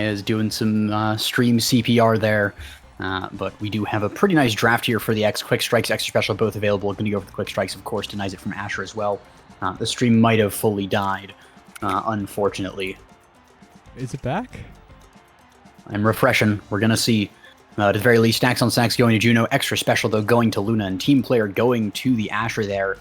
is doing some stream CPR there. But we do have a pretty nice draft here for the X. Quick Strikes, Extra Special, both available. Going to go over the Quick Strikes, of course, denies it from Asher as well. The stream might have fully died, unfortunately. Is it back? I'm refreshing. We're going to see. At the very least, stacks on stacks going to Juno. Extra Special, though, going to Luna. And Team Player going to the Asher there.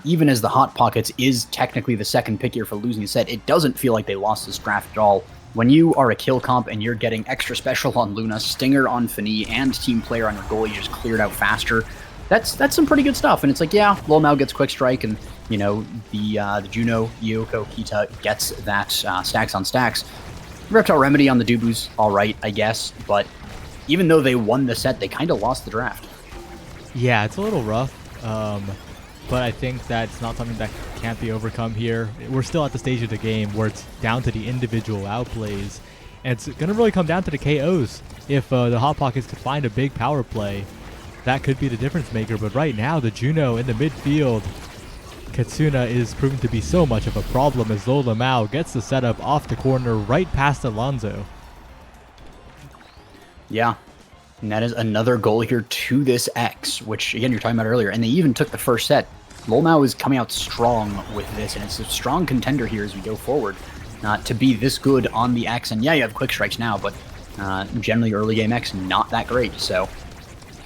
Even as the Hot Pockets is technically the second pick here for losing a set, it doesn't feel like they lost this draft at all. When you are a kill comp and you're getting Extra Special on Luna, Stinger on Fanny, and Team Player on your goal, you just cleared out faster. That's some pretty good stuff. And it's like, yeah, Lolmao gets Quick Strike, and, you know, the Juno, Yoko, Kita gets that stacks on stacks. Reptile Remedy on the Dubu's all right, I guess, but even though they won the set, they kind of lost the draft. Yeah, it's a little rough, but I think that's not something that can't be overcome here. We're still at the stage of the game where it's down to the individual outplays, and it's going to really come down to the KOs. If the Hot Pockets could find a big power play, that could be the difference maker, but right now the Juno in the midfield, Katsuna is proving to be so much of a problem as Lolmao gets the setup off the corner right past Alonso. Yeah, and that is another goal here to this X, which, again, you're talking about earlier, and they even took the first set. Lolmao is coming out strong with this, and it's a strong contender here as we go forward to be this good on the X. And yeah, you have Quick Strikes now, but generally early game X, not that great. So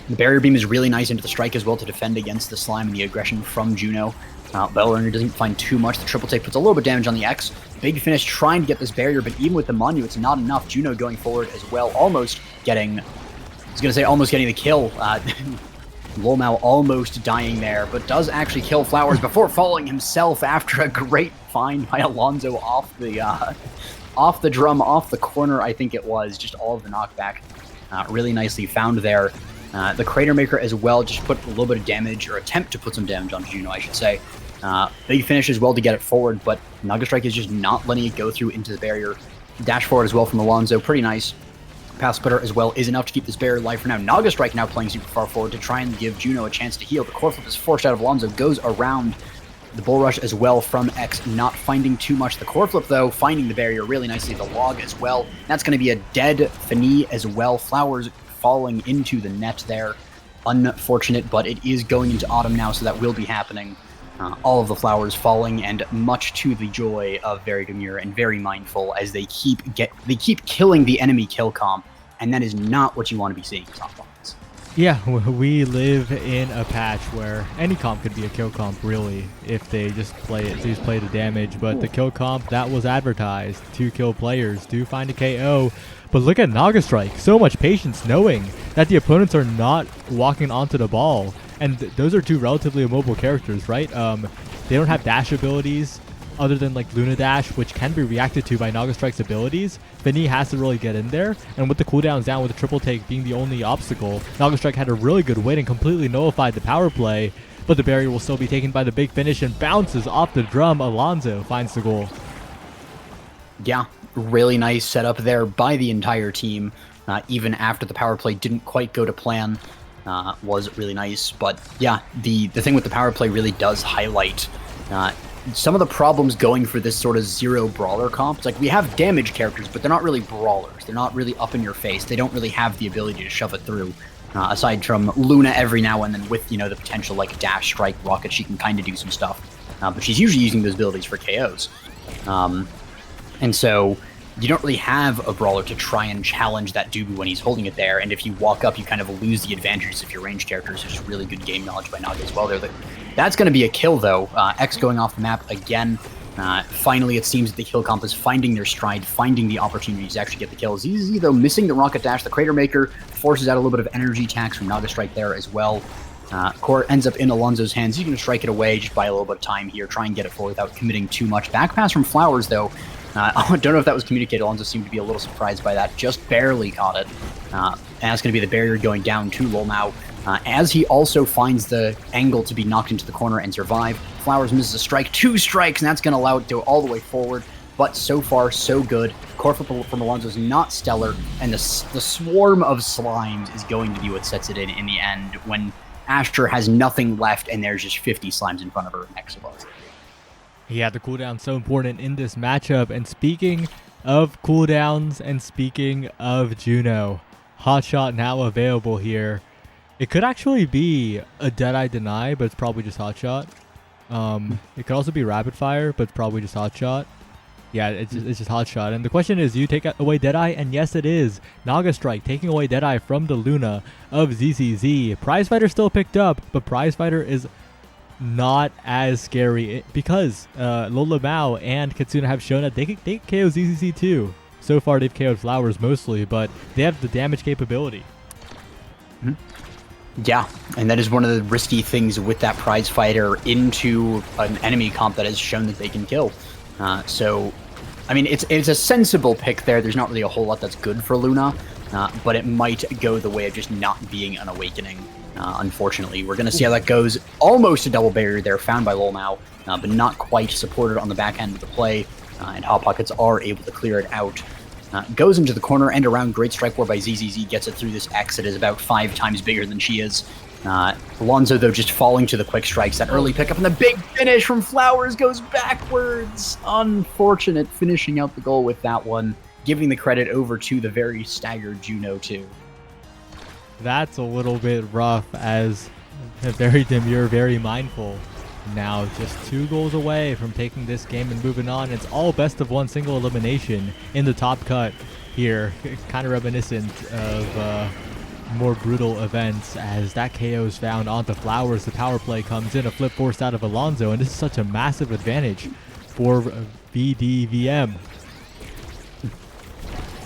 the Barrier Beam is really nice into the Strike as well to defend against the Slime and the aggression from Juno. Bellrunner doesn't find too much. The Triple Take puts a little bit of damage on the X. Big Finish trying to get this barrier, but even with the Manu, it's not enough. Juno going forward as well, almost getting... I was going to say almost getting the kill. Lolmao almost dying there, but does actually kill Flowers before falling himself after a great find by Alonso off the drum, off the corner, I think it was. Just all of the knockback. Really nicely found there. The Crater Maker as well just put a little bit of damage, or attempt to put some damage on Juno, I should say. Big Finish as well to get it forward, but Naga Strike is just not letting it go through into the barrier. Dash forward as well from Alonso, pretty nice. Pass Splitter as well is enough to keep this barrier alive for now. Naga Strike now playing super far forward to try and give Juno a chance to heal. The Core Flip is forced out of Alonso, goes around the Bull Rush as well from X, not finding too much. The Core Flip, though, finding the barrier really nicely. The Log as well. That's going to be a dead Fanny as well. Flowers falling into the net there. Unfortunate, but it is going into autumn now, so that will be happening. All of the flowers falling, and much to the joy of Very Demure and Very Mindful as they keep killing the enemy kill comp, and that is not what you want to be seeing in top lines. Yeah, we live in a patch where any comp could be a kill comp, really, if they just play the damage. But the kill comp that was advertised, 2 kill players do find a KO. But look at Naga Strike, so much patience knowing that the opponents are not walking onto the ball. And those are 2 relatively immobile characters, right? They don't have dash abilities other than like Luna Dash, which can be reacted to by Naga Strike's abilities. Fanny has to really get in there, and with the cooldowns down, with the Triple Take being the only obstacle, Naga Strike had a really good win and completely nullified the power play, but the barrier will still be taken by the Big Finish and bounces off the drum. Alonso finds the goal. Yeah, really nice setup there by the entire team, even after the power play didn't quite go to plan. Was really nice, but yeah, the thing with the power play really does highlight some of the problems going for this sort of zero brawler comp. It's like we have damage characters, but they're not really brawlers. They're not really up in your face. They don't really have the ability to shove it through. Aside from Luna every now and then with, you know, the potential like dash, strike, rocket, she can kind of do some stuff, but she's usually using those abilities for KOs. And so you don't really have a brawler to try and challenge that Dubu when he's holding it there, and if you walk up, you kind of lose the advantages of your ranged characters. There's really good game knowledge by Naga as well there. That's going to be a kill, though. X going off the map again. Finally, it seems that the kill comp is finding their stride, finding the opportunities to actually get the kills. Easy, though, missing the rocket dash. The Crater Maker forces out a little bit of energy attacks from Naga Strike there as well. Core ends up in Alonso's hands. He's going to strike it away, just buy a little bit of time here, try and get it forward without committing too much. Back pass from Flowers, though. I don't know if that was communicated. Alonso seemed to be a little surprised by that. Just barely caught it. And that's going to be the barrier going down to Lolmao. As he also finds the angle to be knocked into the corner and survive. Flowers misses a strike. 2 strikes, and that's going to allow it to go all the way forward. But so far, so good. Core flip from Alonso is not stellar. And the swarm of slimes is going to be what sets it in the end when Asher has nothing left and there's just 50 slimes in front of her next to us. Yeah, the cooldown so important in this matchup. And speaking of cooldowns, and speaking of Juno, Hotshot now available here. It could actually be a Deadeye Deny, but it's probably just Hotshot. It could also be Rapid Fire, but it's probably just Hotshot. Yeah, it's just Hotshot. And the question is, do you take away Deadeye? And yes, it is. Naga Strike taking away Deadeye from the Luna of ZZZ. Prizefighter still picked up, but Prizefighter is not as scary because Lola Mao and Katsuna have shown that they can KO ZZZ too. So far, they've KO'd Flowers mostly, but they have the damage capability. Yeah, and that is one of the risky things with that prize fighter into an enemy comp that has shown that they can kill. So, I mean, it's a sensible pick there. There's not really a whole lot that's good for Luna, but it might go the way of just not being an Awakening. Unfortunately, we're going to see how that goes. Almost a double barrier there found by Lolmao, but not quite supported on the back end of the play, and Hot Pockets are able to clear it out. Goes into the corner and around. Great strike war by ZZZ, gets it through this X. It is about 5 times bigger than she is. Alonso, though, just falling to the quick strikes. That early pickup and the big finish from Flowers goes backwards. Unfortunate finishing out the goal with that one. Giving the credit over to the very staggered Juno, too. That's a little bit rough, as very demure, very mindful. Now just 2 goals away from taking this game and moving on. It's all best of 1 single elimination in the top cut here. Kind of reminiscent of more brutal events, as that KO is found onto Flowers. The power play comes in, a flip forced out of Alonso, and this is such a massive advantage for VDVM.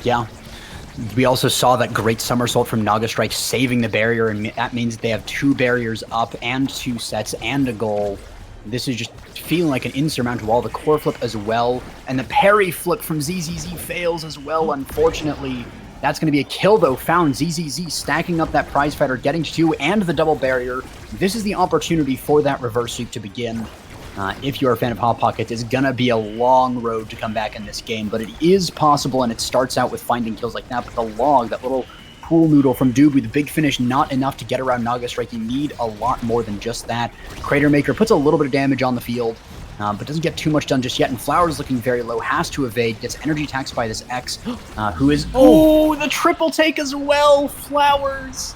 Yeah. We also saw that great somersault from Naga Strike saving the barrier, and that means they have 2 barriers up and 2 sets and a goal. This is just feeling like an insurmountable wall. The core flip as well, and the parry flip from ZZZ fails as well, unfortunately. That's going to be a kill, though, found. ZZZ stacking up that prize fighter, getting to 2 and the double barrier. This is the opportunity for that reverse sweep to begin. If you're a fan of Hot Pockets, it's going to be a long road to come back in this game, but it is possible, and it starts out with finding kills like that. But the log, that little pool noodle from Doob with the big finish, not enough to get around Naga Strike. You need a lot more than just that. Crater Maker puts a little bit of damage on the field, but doesn't get too much done just yet. And Flowers looking very low, has to evade, gets energy taxed by this X, who is... Oh, the triple take as well! Flowers!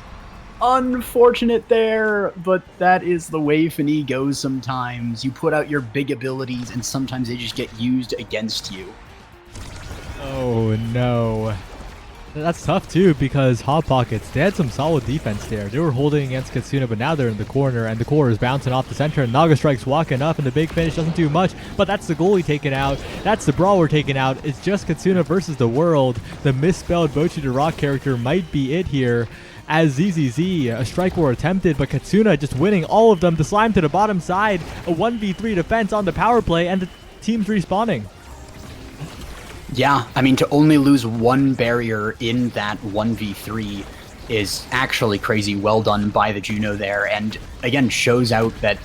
Unfortunate there, but that is the way Fini goes sometimes. You put out your big abilities, and sometimes they just get used against you. Oh, no. That's tough, too, because Hot Pockets, they had some solid defense there. They were holding against Katsuna, but now they're in the corner, and the core is bouncing off the center, and Naga Strike's walking up, and the big finish doesn't do much, but that's the goalie taken out. That's the brawler taken out. It's just Katsuna versus the world. The misspelled Bochi the Rock character might be it here, as ZZZ, a strike war attempted, but Katsuna just winning all of them. The slime to the bottom side, a 1v3 defense on the power play, and the team's respawning. Yeah, I mean, to only lose 1 barrier in that 1v3 is actually crazy. Well done by the Juno there, and again, shows out that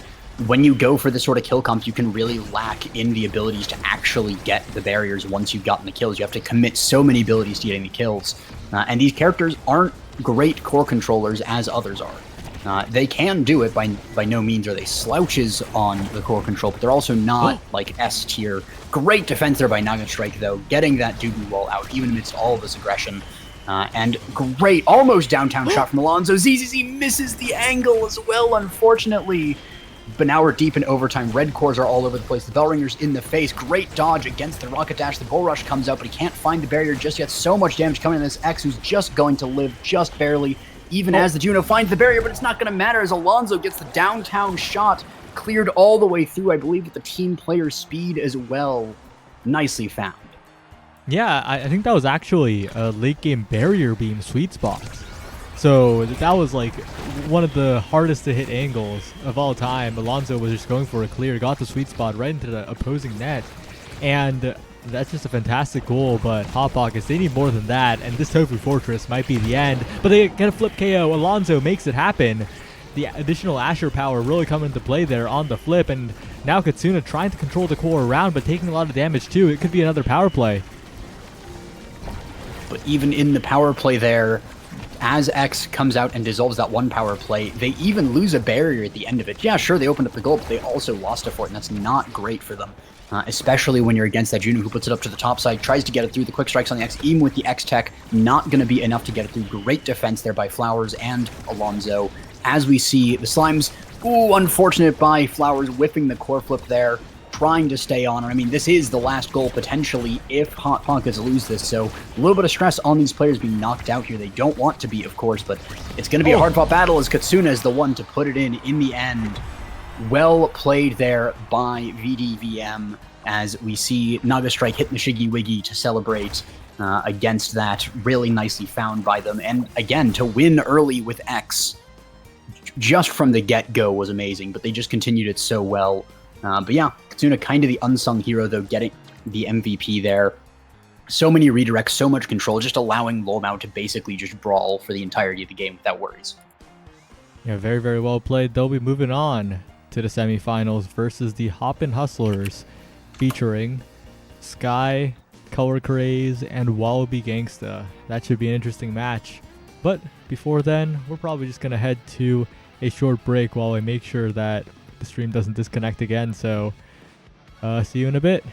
when you go for this sort of kill comp, you can really lack in the abilities to actually get the barriers once you've gotten the kills. You have to commit so many abilities to getting the kills, and these characters aren't great core controllers as others are. They can do it, by no means are they slouches on the core control, but they're also not like S tier. Great defense there by Naga Strike, though, getting that doobie wall out even amidst all of this aggression. And great, almost downtown shot from Alonso. ZZZ misses the angle as well, unfortunately. But now we're deep in overtime. Red cores are all over the place. The bell ringer's in the face. Great dodge against the rocket dash. The bull rush comes out, but he can't find the barrier just yet. So much damage coming in this X, who's just going to live just barely, even as the Juno finds the barrier, but it's not going to matter as Alonso gets the downtown shot cleared all the way through, I believe, with the team player speed as well. Nicely found. Yeah, I think that was actually a late game barrier beam sweet spot. So that was like one of the hardest to hit angles of all time. Alonso was just going for a clear, got the sweet spot right into the opposing net, and that's just a fantastic goal. But Hot Pockets, they need more than that, and this Tofu Fortress might be the end. But they get a flip KO. Alonso makes it happen. The additional Asher power really coming into play there on the flip, and now Katsuna trying to control the core around, but taking a lot of damage too. It could be another power play. But even in the power play there, as X comes out and dissolves that 1 power play, they even lose a barrier at the end of it. Yeah, sure, they opened up the goal, but they also lost a fort, and that's not great for them. especially when you're against that Juno who puts it up to the top side, tries to get it through the quick strikes on the X, even with the X tech, not going to be enough to get it through. Great defense there by Flowers and Alonso. As we see the Slimes, ooh, unfortunate by Flowers whiffing the core flip there, trying to stay on. I mean, this is the last goal potentially if Hot Pockets lose this, so a little bit of stress on these players being knocked out here. They don't want to be, of course, but it's going to be a hard-fought battle as Katsuna is the one to put it in the end. Well played there by VDVM as we see Naga Strike hit the Shiggy Wiggy to celebrate against that. Really nicely found by them. And again, to win early with X just from the get-go was amazing, but they just continued it so well. But yeah, Katsuna kind of the unsung hero, though, getting the MVP there. So many redirects, so much control, just allowing Lolmao to basically just brawl for the entirety of the game without worries. Yeah, very, very well played. They'll be moving on to the semifinals versus the Hoppin' Hustlers, featuring Sky, Color Craze, and Wallaby Gangsta. That should be an interesting match. But before then, we're probably just going to head to a short break while I make sure that the stream doesn't disconnect again. So, see you in a bit.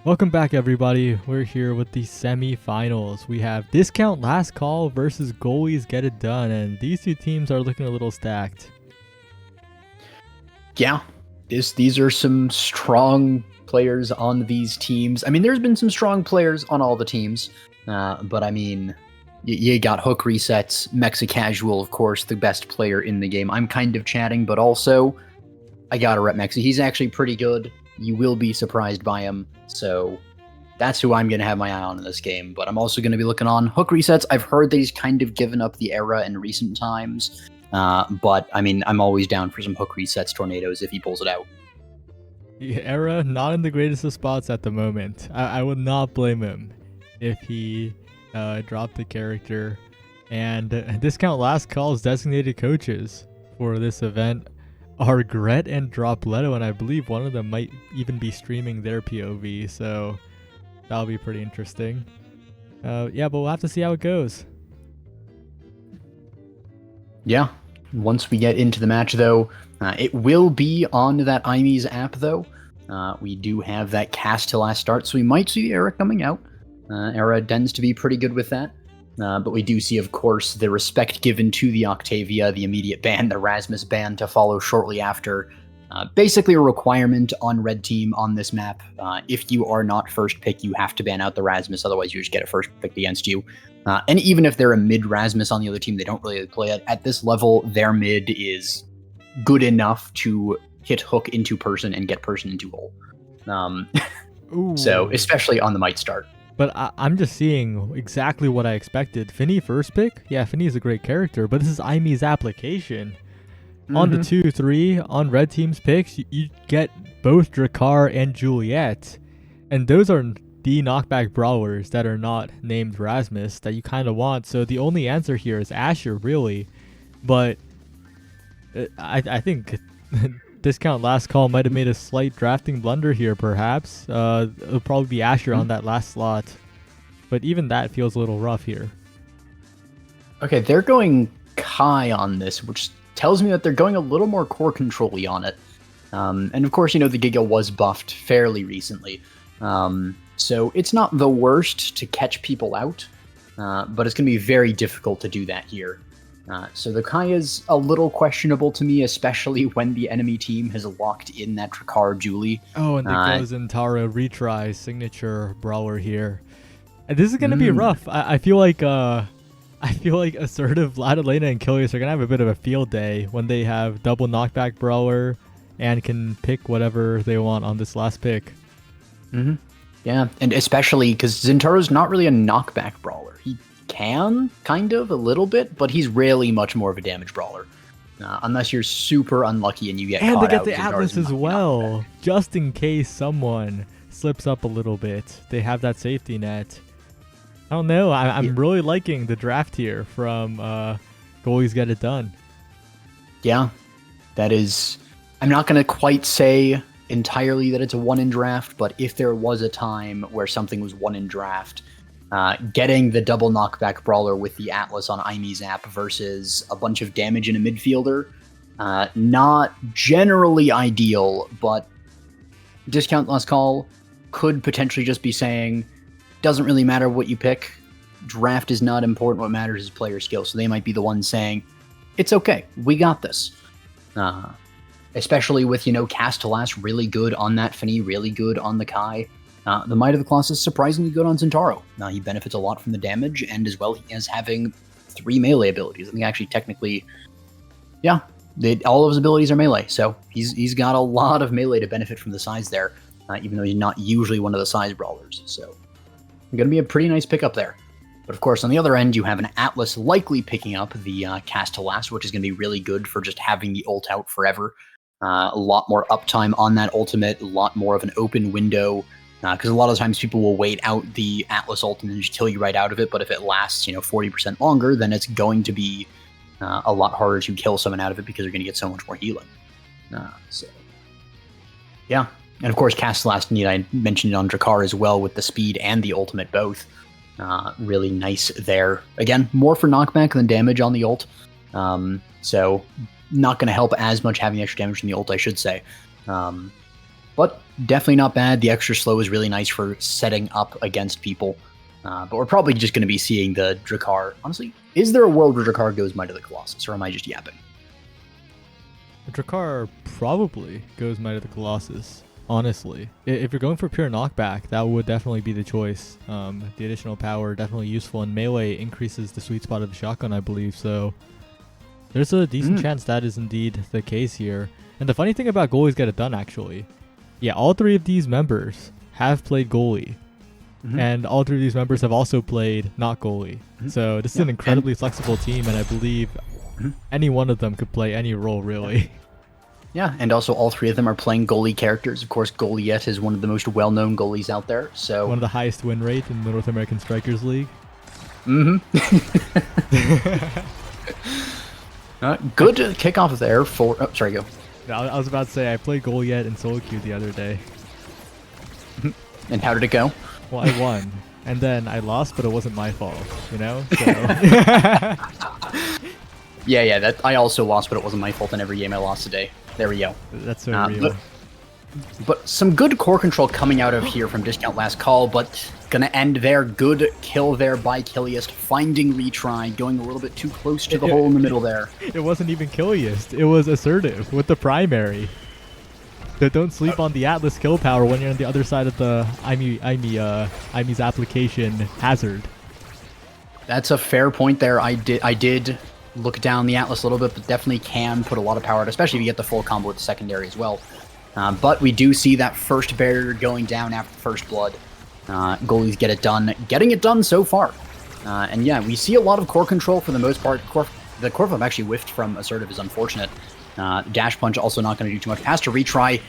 Welcome back, everybody. We're here with the semi-finals. We have Discount Last Call versus Goalies Get It Done, and these two teams are looking a little stacked. Yeah, these are some strong players on these teams. I mean, there's been some strong players on all the teams, but I mean, you got Hook Resets, Mexa Casual, of course, the best player in the game. I'm kind of chatting, but also, I gotta rep Mexa. He's actually pretty good. You will be surprised by him, so that's who I'm going to have my eye on in this game. But I'm also going to be looking on Hook Resets. I've heard that he's kind of given up the era in recent times, but I mean, I'm always down for some Hook Resets Tornadoes if he pulls it out. The era, not in the greatest of spots at the moment. I would not blame him if he dropped the character. And Discount Last Call's designated coaches for this event are Gret and Dropletto, and I believe one of them might even be streaming their POV, so that'll be pretty interesting. Yeah, but we'll have to see how it goes. Yeah, once we get into the match, though, it will be on that IME's app, though. We do have that cast to last start, so we might see the era coming out. Era tends to be pretty good with that. But we do see, of course, the respect given to the Octavia, the immediate ban, the Rasmus ban to follow shortly after. Basically a requirement on Red Team on this map. If you are not first pick, you have to ban out the Rasmus, otherwise you just get a first pick against you. And even if they're a mid Rasmus on the other team, they don't really play it. At this level, their mid is good enough to hit Hook into person and get person into hole. So, especially on the might start. But I'm just seeing exactly what I expected. Finny first pick? Yeah, Finny's a great character, but this is IME's application. On the 2-3, on Red Team's picks, you get both Drakkar and Juliet. And those are the knockback brawlers that are not named Rasmus that you kind of want. So the only answer here is Asher, really. But I think Discount Last Call might have made a slight drafting blunder here, perhaps. It'll probably be Asher on that last slot. But even that feels a little rough here. Okay, they're going Kai on this, which tells me that they're going a little more core control-y on it. And of course, you know, the Giga was buffed fairly recently. So it's not the worst to catch people out, but it's going to be very difficult to do that here. So the Kai is a little questionable to me, especially when the enemy team has locked in that Drakkar Julie. Oh, and there goes Intaro retry signature brawler here. And this is going to be rough. I feel like Assertive, Vladilena, and Kilius are going to have a bit of a field day when they have double knockback brawler and can pick whatever they want on this last pick. Yeah, and especially because Zintaro's not really a knockback brawler. He can, kind of, a little bit, but he's rarely much more of a damage brawler. Unless you're super unlucky and you get caught out. And they get the Atlas as well, just in case someone slips up a little bit. They have that safety net. I don't know. I'm really liking the draft here from Goalies Get It Done. Yeah, that is... I'm not going to quite say entirely that it's a one in draft, but if there was a time where something was one in draft, getting the double knockback brawler with the Atlas on IME's app versus a bunch of damage in a midfielder, not generally ideal, but Discount Last Call could potentially just be saying, doesn't really matter what you pick, draft is not important, what matters is player skill. So they might be the ones saying, it's okay, we got this. Especially with, you know, Cast to Last really good on that Finny, really good on the Kai. The Might of the Colossus is surprisingly good on Zintaro. Now, he benefits a lot from the damage, and as well as having 3 melee abilities. I think actually, technically, yeah, all of his abilities are melee, so he's got a lot of melee to benefit from the size there, even though he's not usually one of the size brawlers. So, going to be a pretty nice pickup there. But of course, on the other end, you have an Atlas likely picking up the Cast to Last, which is going to be really good for just having the ult out forever. A lot more uptime on that ultimate, a lot more of an open window, because a lot of times people will wait out the Atlas ult and then just kill you right out of it, but if it lasts, 40% longer, then it's going to be a lot harder to kill someone out of it because you're going to get so much more healing. So, yeah. And of course, Cast Last Need, I mentioned it on Drakkar as well, with the speed and the ultimate both. Really nice there. Again, more for knockback than damage on the ult. So, not going to help as much having extra damage from the ult, I should say. but definitely not bad. The extra slow is really nice for setting up against people. But we're probably just going to be seeing the Drakkar. Honestly, is there a world where Drakkar goes Might of the Colossus, or am I just yapping? Drakkar probably goes Might of the Colossus. Honestly, if you're going for pure knockback, that would definitely be the choice. The additional power definitely useful, and melee increases the sweet spot of the shotgun, I believe. So there's a decent chance that is indeed the case here. And the funny thing about goalies get it done, actually, yeah, all three of these members have played goalie. And all three of these members have also played not goalie. So this is an incredibly flexible team, and I believe any one of them could play any role, really. Yeah, and also all three of them are playing goalie characters. Of course, Goliath is one of the most well-known goalies out there. So one of the highest win rates in the North American Strikers League. Good kickoff there for... Oh, sorry, go. I was about to say, I played Goliath in solo queue the other day. And how did it go? Well, I won, and then I lost, but it wasn't my fault, you know? So. yeah, that I also lost, but it wasn't my fault in every game I lost today. There we go. That's so real. But some good core control coming out of here from Discount Last Call, but gonna end there. Good kill there by Killiest, finding retry, going a little bit too close to the hole in the middle there. It wasn't even Killiest, it was Assertive with the primary. So don't sleep on the Atlas kill power when you're on the other side of the IME's application hazard. That's a fair point there. I did look down the Atlas a little bit, but definitely can put a lot of power out, especially if you get the full combo with the secondary as well. But we do see that first barrier going down after first blood. Goalies get it done, getting it done so far. And yeah, we see a lot of core control for the most part. The core flip actually whiffed from Assertive is unfortunate. Dash punch also not going to do too much. Has to retry.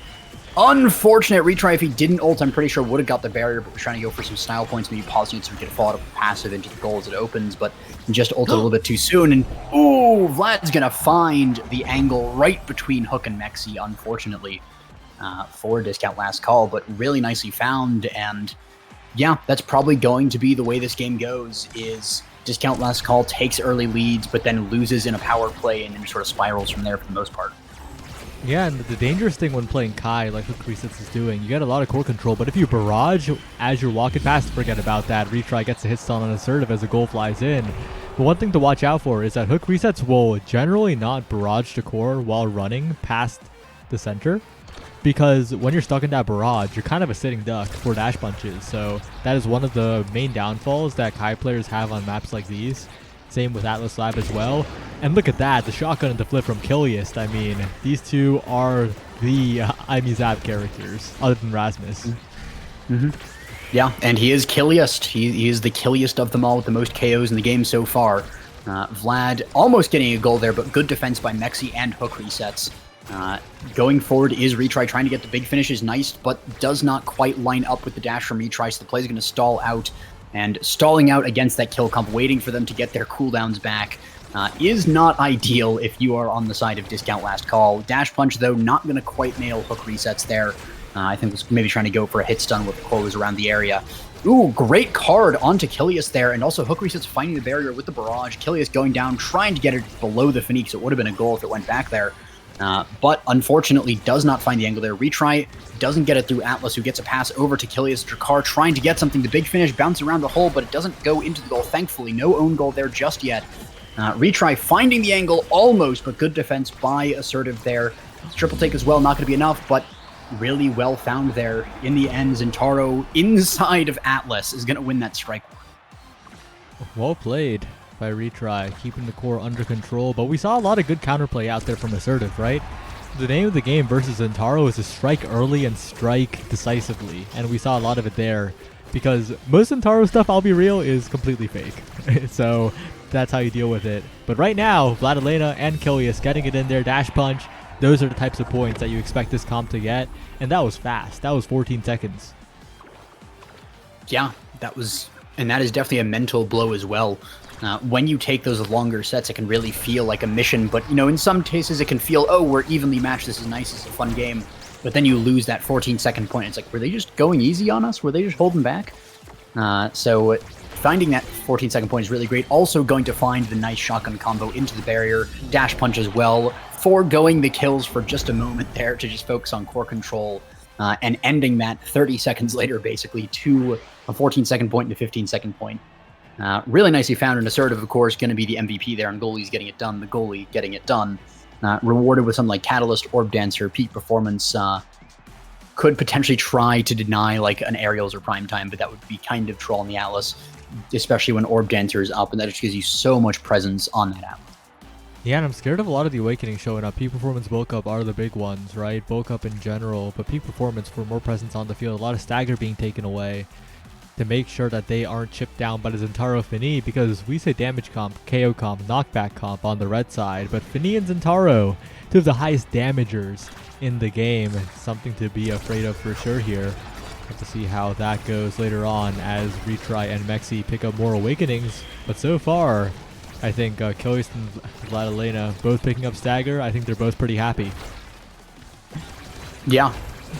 Unfortunate retry. If he didn't ult, I'm pretty sure would have got the barrier, but was trying to go for some style points, maybe pausing it so we could follow up passive into the goal as it opens, but just ulted a little bit too soon. And ooh, Vlad's going to find the angle right between Hook and Mexi, unfortunately, for Discount Last Call, but really nicely found. And yeah, that's probably going to be the way this game goes, is Discount Last Call takes early leads, but then loses in a power play and then sort of spirals from there for the most part. Yeah, and the dangerous thing when playing Kai, like Hook Resets is doing, you get a lot of core control, but if you barrage as you're walking past, forget about that. Retry gets a hit stun on Assertive as the goal flies in. But one thing to watch out for is that Hook Resets will generally not barrage the core while running past the center, because when you're stuck in that barrage, you're kind of a sitting duck for dash punches. So that is one of the main downfalls that Kai players have on maps like these. Same with Atlas Lab as well. And look at that, the shotgun and the flip from Killiest. I mean, these two are the IMEZAP characters, other than Rasmus. Yeah, and he is Killiest. He is the killiest of them all with the most KOs in the game so far. Vlad almost getting a goal there, but good defense by Mexi and Hook Resets. Going forward is Retry trying to get the big finish is nice, but does not quite line up with the dash from Retry, so the play is going to stall out. And stalling out against that kill comp, waiting for them to get their cooldowns back, is not ideal if you are on the side of Discount Last Call. Dash Punch, though, not going to quite nail Hook Resets there. I think was maybe trying to go for a hit stun with the core was around the area. Ooh, great card onto Killiest there, and also Hook Resets finding the barrier with the barrage. Killiest going down, trying to get it below the Phoenix. It would have been a goal if it went back there. But unfortunately does not find the angle there. Retry doesn't get it through Atlas, who gets a pass over to Killiest. Drakkar trying to get something. The big finish bounce around the hole, but it doesn't go into the goal. Thankfully, no own goal there just yet. Retry finding the angle almost, but good defense by Assertive there. Triple take as well, not going to be enough, but really well found there. In the end, Zentaro inside of Atlas is going to win that strike. Well played by Retry, keeping the core under control, but we saw a lot of good counterplay out there from Assertive, right? The name of the game versus Zentaro is to strike early and strike decisively, and we saw a lot of it there, because most Zentaro stuff, I'll be real, is completely fake. So that's how you deal with it. But right now, Vladilena and Killiest getting it in there, dash punch, those are the types of points that you expect this comp to get, and that was fast. That was 14 seconds. Yeah, that was, and that is definitely a mental blow as well. When you take those longer sets, it can really feel like a mission, but, you know, in some cases it can feel, oh, we're evenly matched, this is nice, this is a fun game, but then you lose that 14-second point. It's like, were they just going easy on us? Were they just holding back? So finding that 14-second point is really great. Also going to find the nice shotgun combo into the barrier, dash punch as well, foregoing the kills for just a moment there to just focus on core control. and ending that 30 seconds later, basically, to a 14-second point and a 15-second point. Really nicely found, and Assertive, of course, going to be the MVP there, and goalie's getting it done. The goalie getting it done. Rewarded with something like Catalyst, Orb Dancer, Peak Performance. Could potentially try to deny like an Aerials or Prime Time, but that would be kind of trolling the Atlas, especially when Orb Dancer is up, and that just gives you so much presence on that Atlas. Yeah, and I'm scared of a lot of the Awakening showing up. Peak Performance, Bulk Up are the big ones, right? Bulk Up in general, but Peak Performance for more presence on the field. A lot of Stagger being taken away to make sure that they aren't chipped down by the Zentaro Fini, because we say damage comp, KO comp, knockback comp on the red side, but Fini and Zentaro, two of the highest damagers in the game. Something to be afraid of for sure here. Have to see how that goes later on as Retry and Mexi pick up more Awakenings, but so far, I think Kilius and Vladilena both picking up Stagger. I think they're both pretty happy. Yeah,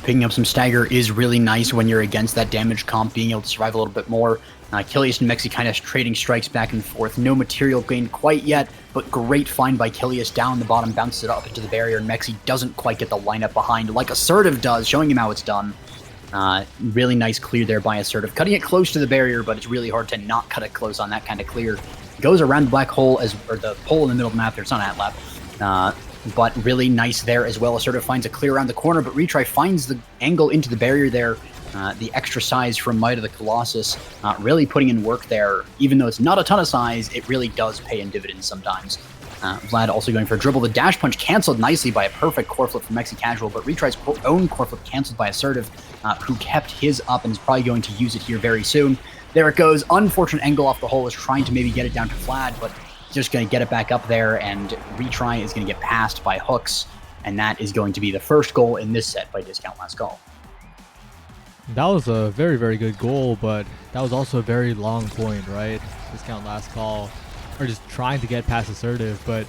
picking up some Stagger is really nice when you're against that damage comp, being able to survive a little bit more. Kilius and Mexi kind of trading strikes back and forth. No material gained quite yet, but great find by Kilius down the bottom, bounces it up into the barrier, and Mexi doesn't quite get the lineup behind like Assertive does, showing him how it's done. Really nice clear there by Assertive, cutting it close to the barrier, but it's really hard to not cut it close on that kind of clear. Goes around the black hole, or the hole in the middle of the map there, it's not an Atlab. But really nice there as well. Assertive finds a clear around the corner, but Retry finds the angle into the barrier there. The extra size from Might of the Colossus, really putting in work there. Even though it's not a ton of size, it really does pay in dividends sometimes. Vlad also going for a dribble. The dash punch canceled nicely by a perfect core flip from Mexi Casual, but Retry's own core flip canceled by Assertive, who kept his up and is probably going to use it here very soon. There it goes. Unfortunate angle off the hole, is trying to maybe get it down to Vlad, but just going to get it back up there, and Retry is going to get passed by hooks, and that is going to be the first goal in this set by Discount Last Call. That was a very, very good goal, but that was also a very long point, right? Discount Last Call, or just trying to get past Assertive, but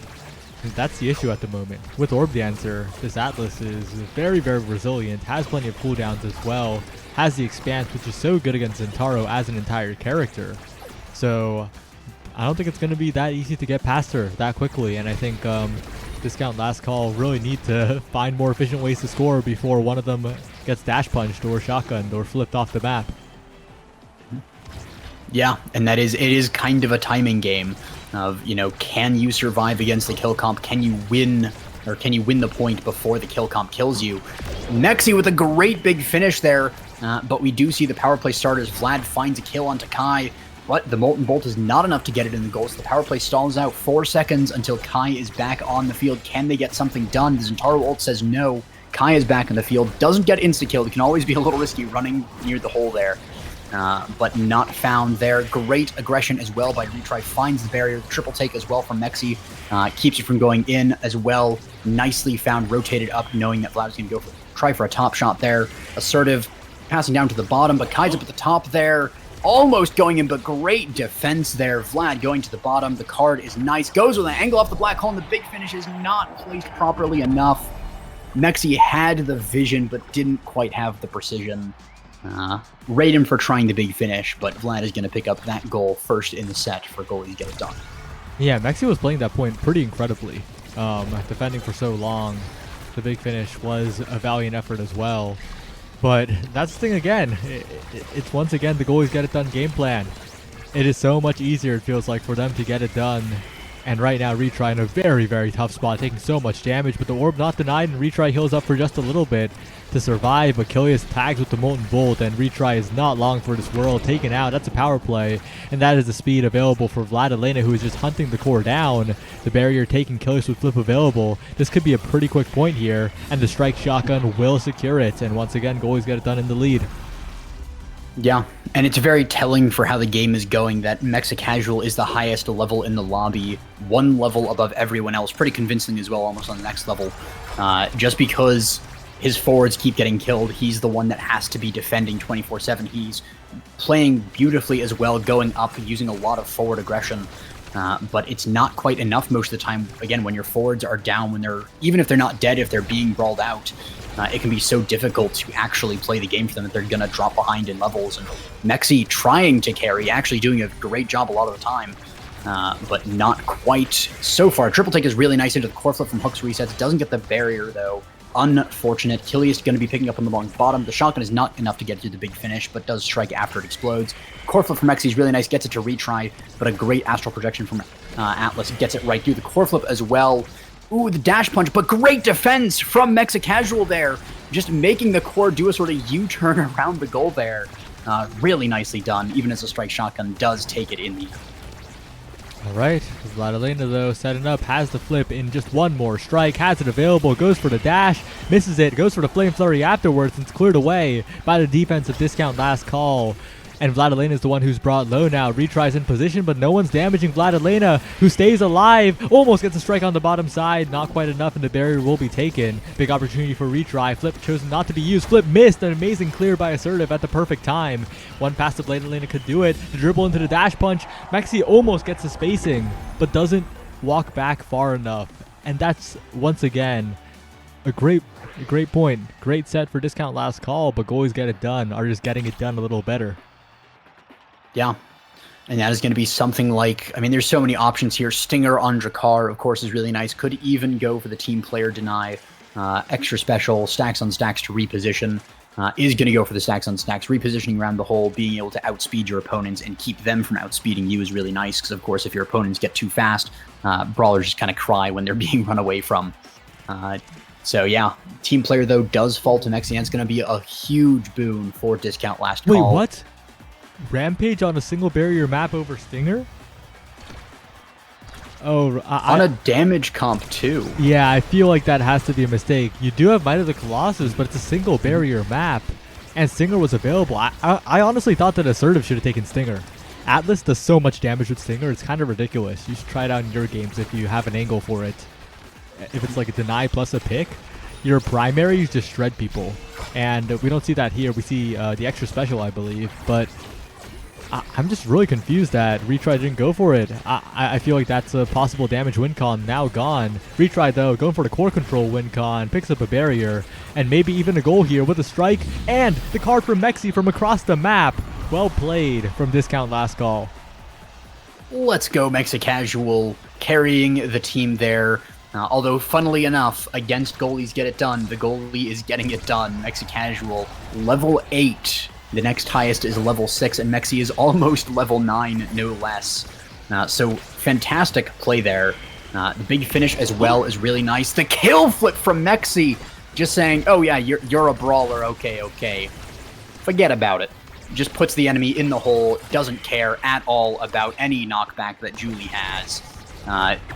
that's the issue at the moment. With Orb Dancer, this Atlas is very, very resilient, has plenty of cooldowns as well, has the Expanse, which is so good against Zentaro as an entire character. So I don't think it's going to be that easy to get past her that quickly, and I think Discount Last Call really need to find more efficient ways to score before one of them gets dash punched or shotgunned or flipped off the map. Yeah, and it is kind of a timing game of, can you survive against the kill comp? Can you win, or can you win the point before the kill comp kills you? Mexi with a great big finish there, but we do see the power play start as Vlad finds a kill onto Kai, but the Molten Bolt is not enough to get it in the goal, so the power play stalls out 4 seconds until Kai is back on the field. Can they get something done? The Zentaro ult says no. Kai is back in the field, doesn't get insta-killed. It can always be a little risky running near the hole there, but not found there. Great aggression as well by Retry, finds the barrier. Triple take as well from Mexi, keeps you from going in as well. Nicely found, rotated up, knowing that Vlad is going to try for a top shot there. Assertive passing down to the bottom, but Kai's up at the top there. Almost going in, but great defense there. Vlad going to the bottom. The card is nice. Goes with an angle off the black hole, and the big finish is not placed properly enough. Mexi had the vision, but didn't quite have the precision. Rate him for trying the big finish, but Vlad is going to pick up that goal first in the set for goalies to get it done. Yeah, Mexi was playing that point pretty incredibly. Defending for so long, the big finish was a valiant effort as well. But that's the thing again, it's once again the goalies get it done game plan. It is so much easier, it feels like, for them to get it done. And right now, Retry in a very, very tough spot, taking so much damage, but the orb not denied, and Retry heals up for just a little bit to survive. Achilles tags with the Molten Bolt, and Retry is not long for this world. Taken out, that's a power play, and that is the speed available for Vladilena, who is just hunting the core down. The barrier taking Achilles with flip available. This could be a pretty quick point here, and the strike shotgun will secure it, and once again, goalies get it done in the lead. Yeah, and it's very telling for how the game is going that Mexi Casual is the highest level in the lobby, one level above everyone else, pretty convincing as well, almost on the next level. Just because his forwards keep getting killed, he's the one that has to be defending 24/7. He's playing beautifully as well, going up, using a lot of forward aggression. But it's not quite enough most of the time. Again, when your forwards are down, even if they're not dead, if they're being brawled out, it can be so difficult to actually play the game for them that they're going to drop behind in levels. And Mexi trying to carry, actually doing a great job a lot of the time, but not quite so far. Triple take is really nice into the core flip from hooks resets. Doesn't get the barrier, though. unfortunate. Kilius going to be picking up on the long bottom. The shotgun is not enough to get to the big finish, but does strike after it explodes. Core flip from Mexi is really nice, gets it to retry, but a great astral projection from Atlas gets it right through. The core flip as well. Ooh, the dash punch, but great defense from Mexa Casual there. Just making the core do a sort of U-turn around the goal there. Really nicely done, even as the strike shotgun does take it in the end. All right, Vladilena though setting up, has the flip in just one more strike, has it available, goes for the dash, misses it, goes for the flame flurry afterwards, and it's cleared away by the defensive discount last call. And Vladilena is the one who's brought low now. Retries in position, but no one's damaging Vladilena, who stays alive. Almost gets a strike on the bottom side. Not quite enough, and the barrier will be taken. Big opportunity for retry. Flip chosen not to be used. Flip missed. An amazing clear by Assertive at the perfect time. One pass to Vladilena could do it. The dribble into the dash punch. Mexi almost gets the spacing, but doesn't walk back far enough. And that's, once again, a great point. Great set for discount last call, but goalies get it done are just getting it done a little better. Yeah, and that is going to be something like, I mean, there's so many options here. Stinger on Drakkar, of course, is really nice. Could even go for the team player deny. Extra special, stacks on stacks to reposition. Is going to go for the stacks on stacks. Repositioning around the hole, being able to outspeed your opponents and keep them from outspeeding you is really nice. Because, of course, if your opponents get too fast, brawlers just kind of cry when they're being run away from. So, yeah, team player, though, does fall to Mexi, and it's going to be a huge boon for discount last call. Wait, what? Rampage on a single barrier map over Stinger? Oh, on a damage comp too. Yeah, I feel like that has to be a mistake. You do have Might of the Colossus, but it's a single barrier map, and Stinger was available. I honestly thought that Assertive should have taken Stinger. Atlas does so much damage with Stinger, it's kind of ridiculous. You should try it out in your games if you have an angle for it. If it's like a deny plus a pick, your primary, you just shred people. And we don't see that here. We see the extra special, I believe, but I'm just really confused that Retry didn't go for it. I feel like that's a possible damage win con now gone. Retry, though, going for the core control win con, picks up a barrier, and maybe even a goal here with a strike, and the card from Mexi from across the map. Well played from discount last call. Let's go, Mexa Casual, carrying the team there. Although, funnily enough, against goalies get it done, the goalie is getting it done. Mexa Casual, level 8. The next highest is level 6, and Mexi is almost level 9, no less. So, fantastic play there. The big finish as well is really nice. The kill flip from Mexi, just saying, oh yeah, you're a brawler, okay. Forget about it. Just puts the enemy in the hole, doesn't care at all about any knockback that Julie has.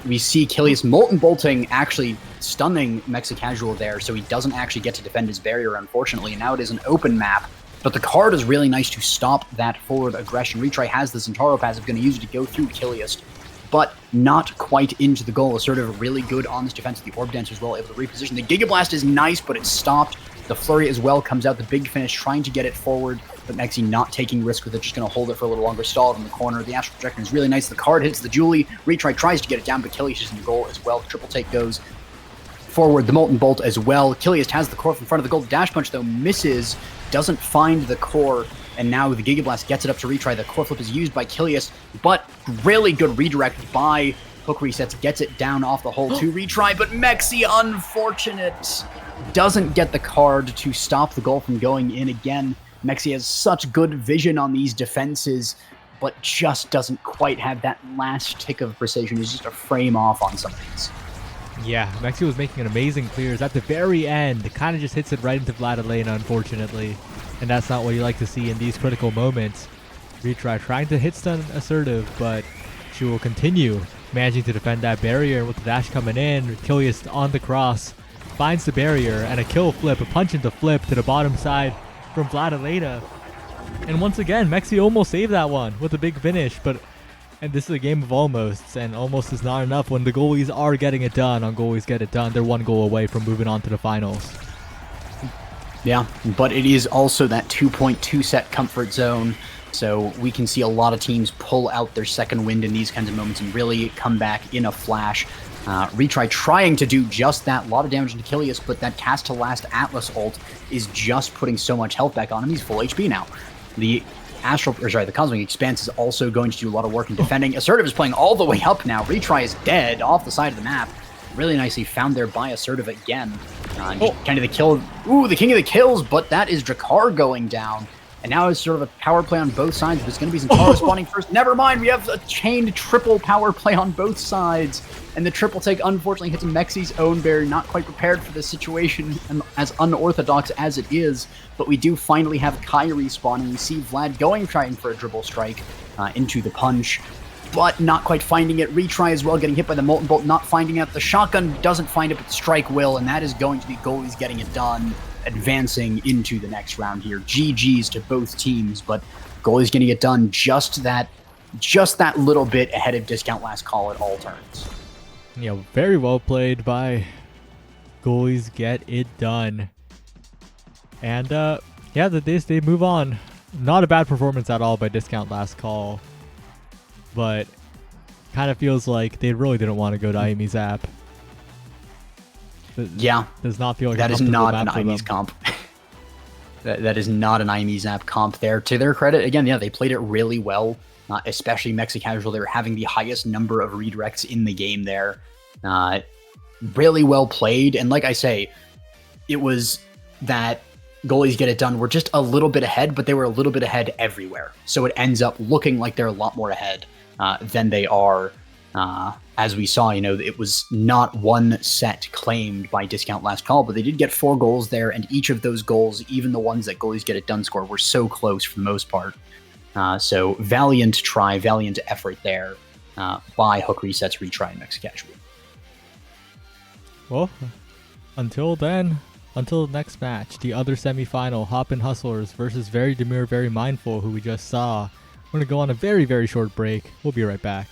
We see Kilius Molten Bolting actually stunning Mexa Casual there, so he doesn't actually get to defend his barrier, unfortunately. Now it is an open map. But the card is really nice to stop that forward aggression. Retry has the Centauro passive, going to use it to go through Kilius, but not quite into the goal. Assertive really good on this defense. The Orb Dancer as well, able to reposition. The Giga Blast is nice, but it's stopped. The Flurry as well comes out. The big finish, trying to get it forward, but Mexi not taking risk with it, just going to hold it for a little longer. Stalled in the corner. The Astral Projection is really nice. The card hits the Julie. Retry tries to get it down, but Kilius is in the goal as well. Triple take goes forward. The Molten Bolt as well. Kilius has the core from front of the goal. The Dash Punch, though, misses. Doesn't find the core, and now the Giga Blast gets it up to retry. The core flip is used by Kilius, but really good redirect by Hook Resets, gets it down off the hole to retry, but Mexi, unfortunate, doesn't get the card to stop the goal from going in again. Mexi has such good vision on these defenses, but just doesn't quite have that last tick of precision. He's just a frame off on some of these. Yeah, Mexi was making an amazing clears at the very end. It kind of just hits it right into Vladilena, unfortunately. And that's not what you like to see in these critical moments. Retry trying to hit stun Assertive, but she will continue managing to defend that barrier. With the dash coming in, Kilius on the cross, finds the barrier, and a kill flip, a punch into flip to the bottom side from Vladilena. And once again, Mexi almost saved that one with a big finish, and this is a game of almosts, and almost is not enough when the goalies are getting it done. On Goalies Get It Done, they're one goal away from moving on to the finals. Yeah, but it is also that 2.2 set comfort zone, so we can see a lot of teams pull out their second wind in these kinds of moments and really come back in a flash. Retry trying to do just that. A lot of damage to Kilius, but that cast to last Atlas ult is just putting so much health back on him. He's full HP now. The Cosmic Expanse is also going to do a lot of work in defending. Assertive is playing all the way up now. Retry is dead off the side of the map. Really nicely found there by Assertive again. Kind of the kill. Ooh, the king of the kills, but that is Drakkar going down. And now it's sort of a power play on both sides, but it's going to be Zentaro spawning first. Never mind, we have a chained triple power play on both sides. And the triple take, unfortunately, hits Mexi's own bear. Not quite prepared for this situation, as unorthodox as it is. But we do finally have Kyrie spawning. We see Vlad trying for a dribble strike into the punch, but not quite finding it. Retry as well, getting hit by the Molten Bolt, not finding it. The shotgun doesn't find it, but the strike will, and that is going to be goalies getting it done, advancing into the next round here. GG's to both teams, but goalies getting it done just that little bit ahead of discount last call at all turns. Yeah, very well played by goalies get it done. And yeah, they move on. Not a bad performance at all by discount last call, but kind of feels like they really didn't want to go to IME's app. Yeah, does not feel like that is not an IME's comp. That is not an IME's app comp there. To their credit, again, yeah, they played it really well, especially Mexi Casual. They were having the highest number of redirects in the game there. Really well played, and like I say, it was that goalies get it done. We're just a little bit ahead, but they were a little bit ahead everywhere. So it ends up looking like they're a lot more ahead than they are. As we saw, it was not one set claimed by discount last call, but they did get 4 goals there, and each of those goals, even the ones that goalies get it done score, were so close for the most part. So valiant try, valiant effort there by Hook Resets, Retry, and Mexi Casual. Well, until then, until the next match, the other semifinal, Hoppin' Hustlers versus Very Demure, Very Mindful, who we just saw. We're going to go on a very, very short break. We'll be right back.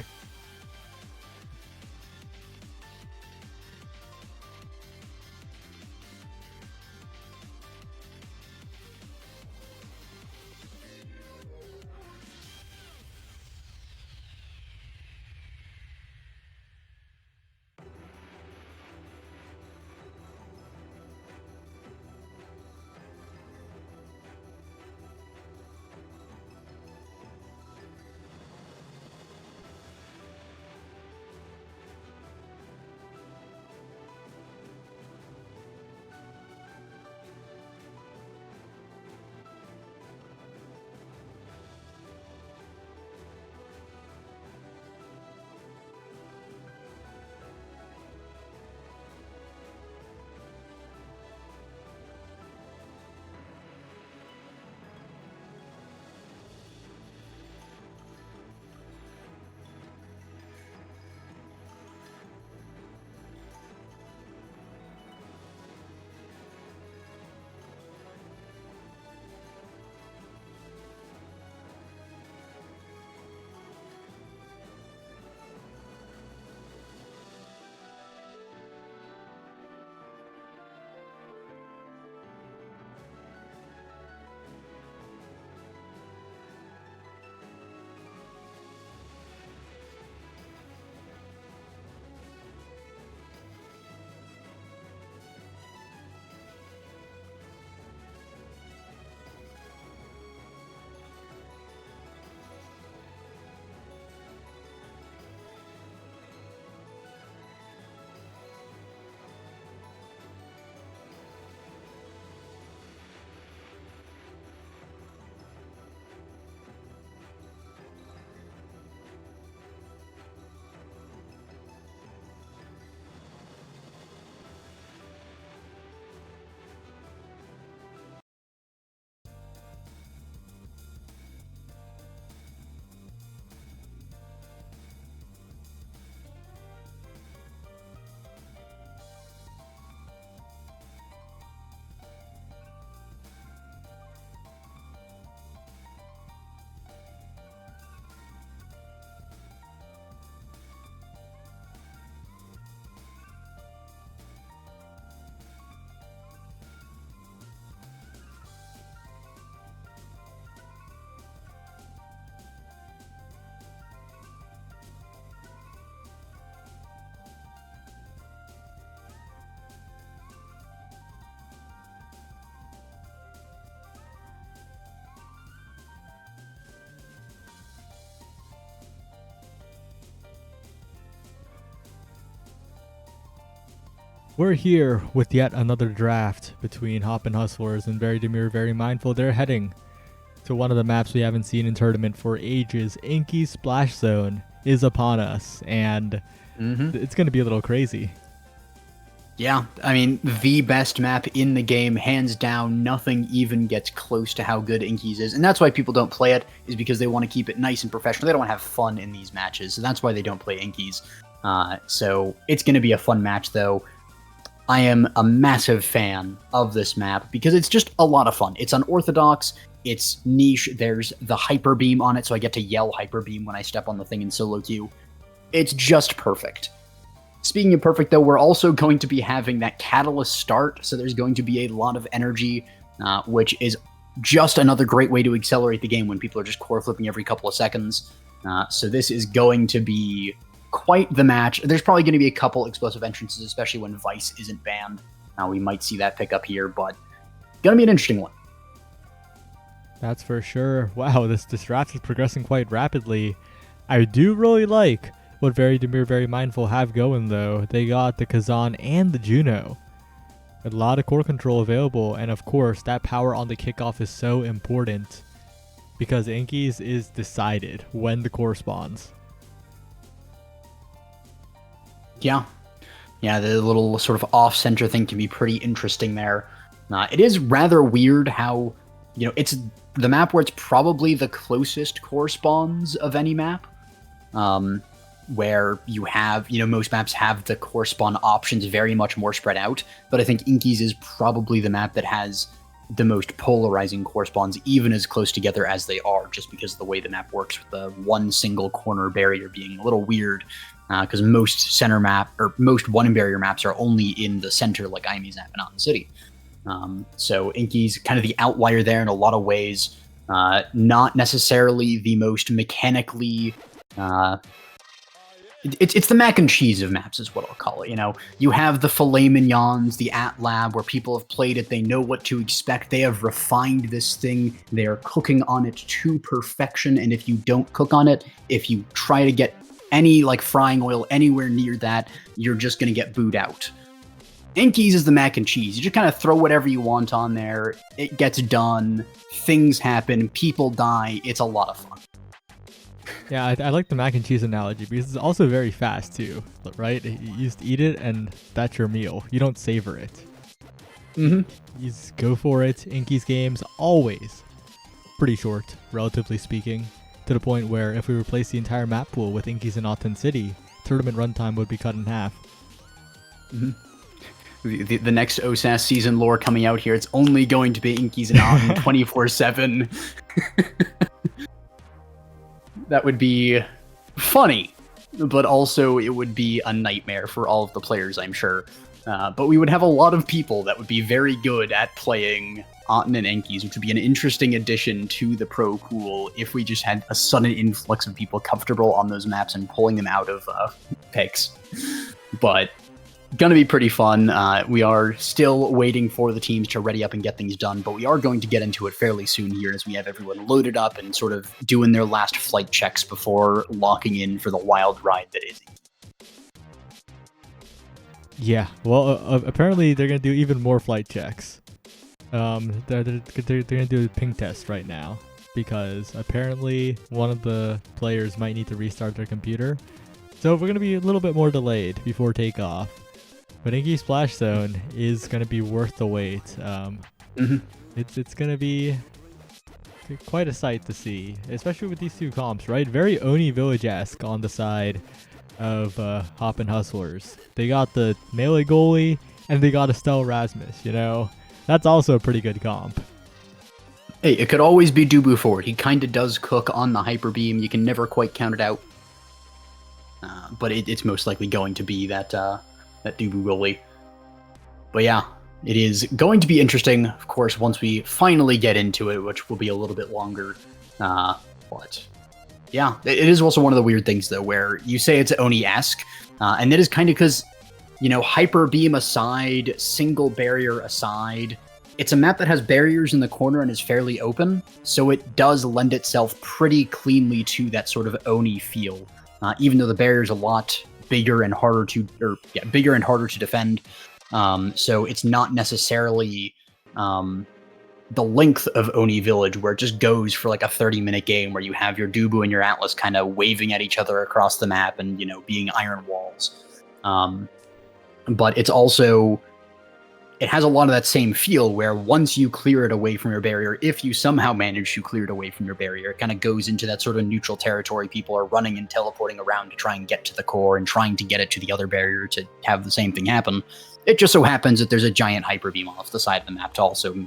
We're here with yet another draft between Hop and Hustlers and Very Demure, Very Mindful. They're heading to one of the maps we haven't seen in tournament for ages. Inky's Splash Zone is upon us, and it's going to be a little crazy. Yeah, I mean, the best map in the game, hands down. Nothing even gets close to how good Inky's is, and that's why people don't play it, is because they want to keep it nice and professional. They don't want to have fun in these matches, so that's why they don't play Inky's. So it's going to be a fun match, though. I am a massive fan of this map because it's just a lot of fun. It's unorthodox, it's niche, there's the Hyper Beam on it, so I get to yell Hyper Beam when I step on the thing in solo queue. It's just perfect. Speaking of perfect, though, we're also going to be having that Catalyst start, so there's going to be a lot of energy, which is just another great way to accelerate the game when people are just core flipping every couple of seconds. So this is going to be quite the match. There's probably going to be a couple explosive entrances, especially when Vice isn't banned. We might see that pick up here, but going to be an interesting one. That's for sure. Wow, this draft is progressing quite rapidly. I do really like what Very Demure, Very Mindful have going, though. They got the Kazan and the Juno. A lot of core control available, and of course, that power on the kickoff is so important because Inky's is decided when the core spawns. Yeah, the little sort of off-center thing can be pretty interesting there. It is rather weird how, it's the map where it's probably the closest core spawns of any map, where you have, most maps have the core spawn options very much more spread out, but I think Inky's is probably the map that has the most polarizing core spawns, even as close together as they are, just because of the way the map works with the one single corner barrier being a little weird. Because most most one barrier maps are only in the center, like Imi's map in Mountain City. So Inky's kind of the outlier there in a lot of ways. Not necessarily the most mechanically. It's the mac and cheese of maps, is what I'll call it. You have the filet mignons, the At Lab, where people have played it. They know what to expect. They have refined this thing. They are cooking on it to perfection. And if you don't cook on it, if you try to get any frying oil anywhere near that, you're just going to get booed out. Inky's is the mac and cheese. You just kind of throw whatever you want on there. It gets done. Things happen. People die. It's a lot of fun. Yeah, I like the mac and cheese analogy because it's also very fast too, right? You just eat it and that's your meal. You don't savor it. You just go for it. Inky's games always pretty short, relatively speaking, to the point where if we replace the entire map pool with Inky's in Mountain City, tournament runtime would be cut in half. The next OFFSEASON season lore coming out here, it's only going to be Inky's and Mountain 24/7. That would be funny, but also it would be a nightmare for all of the players, I'm sure. But we would have a lot of people that would be very good at playing Aten and Inky's, which would be an interesting addition to the pro pool if we just had a sudden influx of people comfortable on those maps and pulling them out of picks. But gonna be pretty fun. We are still waiting for the teams to ready up and get things done, but we are going to get into it fairly soon here as we have everyone loaded up and sort of doing their last flight checks before locking in for the wild ride that is. Yeah, well, apparently they're going to do even more flight checks. They're going to do a ping test right now because apparently one of the players might need to restart their computer. So we're going to be a little bit more delayed before takeoff. But Inky's Splash Zone is going to be worth the wait. It's going to be quite a sight to see, especially with these two comps, right? Very Oni Village-esque on the side of Hop and Hustlers. They got the melee goalie and they got Estelle Rasmus, That's also a pretty good comp. Hey, it could always be Dubu Ford. He kind of does cook on the Hyper Beam. You can never quite count it out. But it's most likely going to be that Dubu goalie. But yeah, it is going to be interesting, of course, once we finally get into it, which will be a little bit longer. But yeah, it is also one of the weird things, though, where you say it's Oni-esque, and that is kind of because, Hyper Beam aside, single barrier aside, it's a map that has barriers in the corner and is fairly open, so it does lend itself pretty cleanly to that sort of Oni feel, even though the barrier's a lot bigger and harder to defend. So it's not necessarily the length of Oni Village, where it just goes for like a 30-minute game where you have your Dubu and your Atlas kind of waving at each other across the map and, being iron walls. But it's also, it has a lot of that same feel where once you clear it away from your barrier, if you somehow manage to clear it away from your barrier, it kind of goes into that sort of neutral territory. People are running and teleporting around to try and get to the core and trying to get it to the other barrier to have the same thing happen. It just so happens that there's a giant hyper beam off the side of the map to also,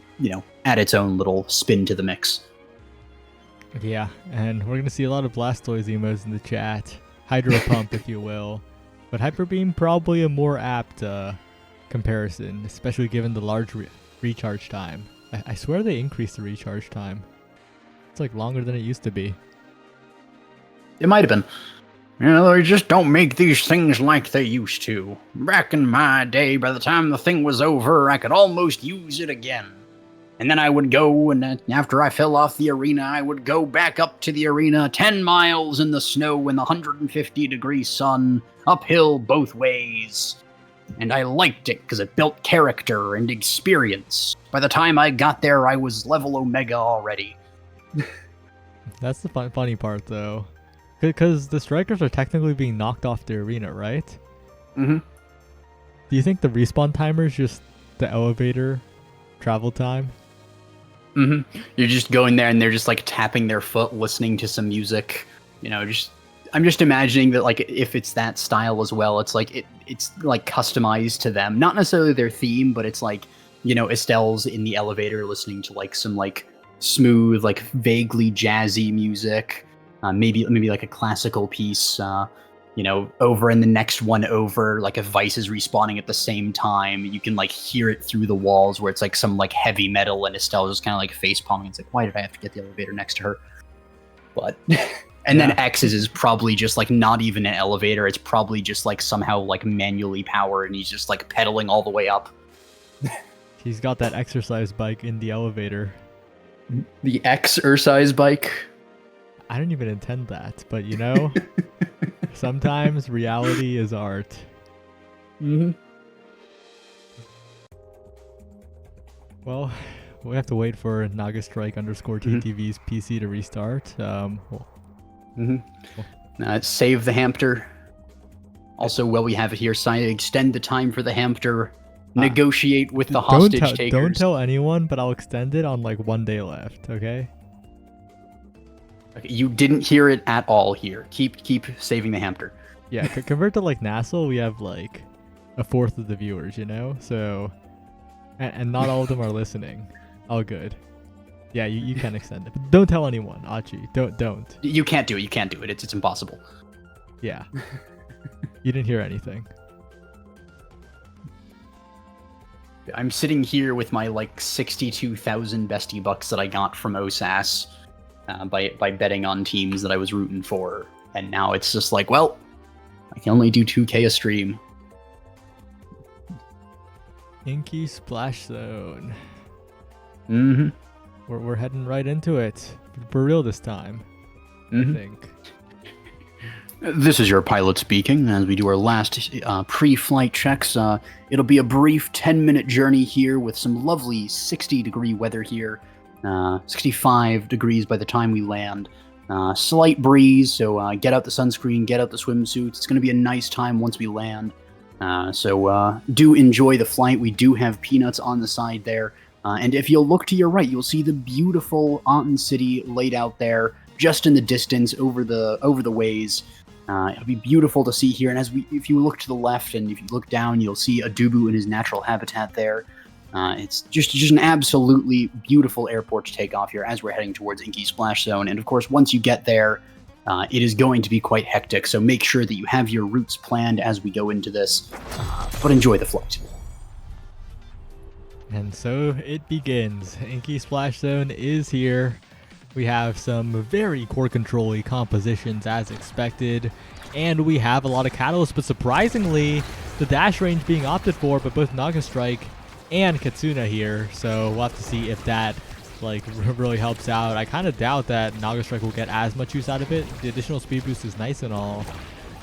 add its own little spin to the mix. Yeah, and we're going to see a lot of Blastoise emos in the chat. Hydro Pump, if you will. But Hyper Beam, probably a more apt comparison, especially given the large recharge time. I swear they increased the recharge time. It's like longer than it used to be. It might have been. They just don't make these things like they used to. Back in my day, by the time the thing was over, I could almost use it again. And then I would go, and after I fell off the arena, I would go back up to the arena 10 miles in the snow in the 150-degree sun, uphill both ways. And I liked it because it built character and experience. By the time I got there, I was level Omega already. That's the funny part, though. Because the strikers are technically being knocked off the arena, right? Mm-hmm. Do you think the respawn timer is just the elevator travel time? Mm-hmm. You're just going there and they're just like tapping their foot, listening to some music. I'm just imagining that, like, if it's that style as well, it's like it's like customized to them. Not necessarily their theme, but it's like, Estelle's in the elevator listening to like some like smooth, like vaguely jazzy music. Maybe like a classical piece. Over in the next one over, like if Vice is respawning at the same time, you can like hear it through the walls where it's like some like heavy metal and Estelle just kind of like face palming. It's like, why did I have to get the elevator next to her? But and then X's is probably just like not even an elevator. It's probably just like somehow like manually powered and he's just like pedaling all the way up. He's got that exercise bike in the elevator. The exercise bike? I didn't even intend that, but sometimes reality is art. Mm-hmm. Well, we have to wait for Nagastrike_TTV's PC to restart. Save the hamster. Also, while we have it here, extend the time for the hamster. Negotiate with the hostage takers. Don't tell anyone, but I'll extend it on like 1 day left, okay? Okay, you didn't hear it at all here. Keep saving the hamster. Yeah, compared to like Nassel, we have like a fourth of the viewers, So, and not all of them are listening. All good. Yeah, you can extend it, but don't tell anyone, Achi. Don't. You can't do it. You can't do it. It's impossible. Yeah. You didn't hear anything. I'm sitting here with my like 62,000 bestie bucks that I got from OSAS. By betting on teams that I was rooting for, and now it's just like, well, I can only do 2K a stream. Inky Splash Zone. Mm-hmm. We're heading right into it. For real this time, I think. This is your pilot speaking as we do our last pre-flight checks. It'll be a brief 10-minute journey here with some lovely 60-degree weather here. 65 degrees by the time we land. Slight breeze, so get out the sunscreen, get out the swimsuits. It's going to be a nice time once we land. So do enjoy the flight. We do have peanuts on the side there. And if you'll look to your right, you'll see the beautiful Aten City laid out there, just in the distance over the ways. It'll be beautiful to see here. And if you look to the left and if you look down, you'll see a Dubu in his natural habitat there. It's just an absolutely beautiful airport to take off here as we're heading towards Inky Splash Zone. And of course, once you get there, it is going to be quite hectic. So make sure that you have your routes planned as we go into this. But enjoy the flight. And so it begins. Inky Splash Zone is here. We have some very core control-y compositions as expected. And we have a lot of catalysts, but surprisingly, the dash range being opted for by both Nagastrike and Katsuna here, so we'll have to see if that like really helps out. I kind of doubt that Nagastrike will get as much use out of it. The additional speed boost is nice and all,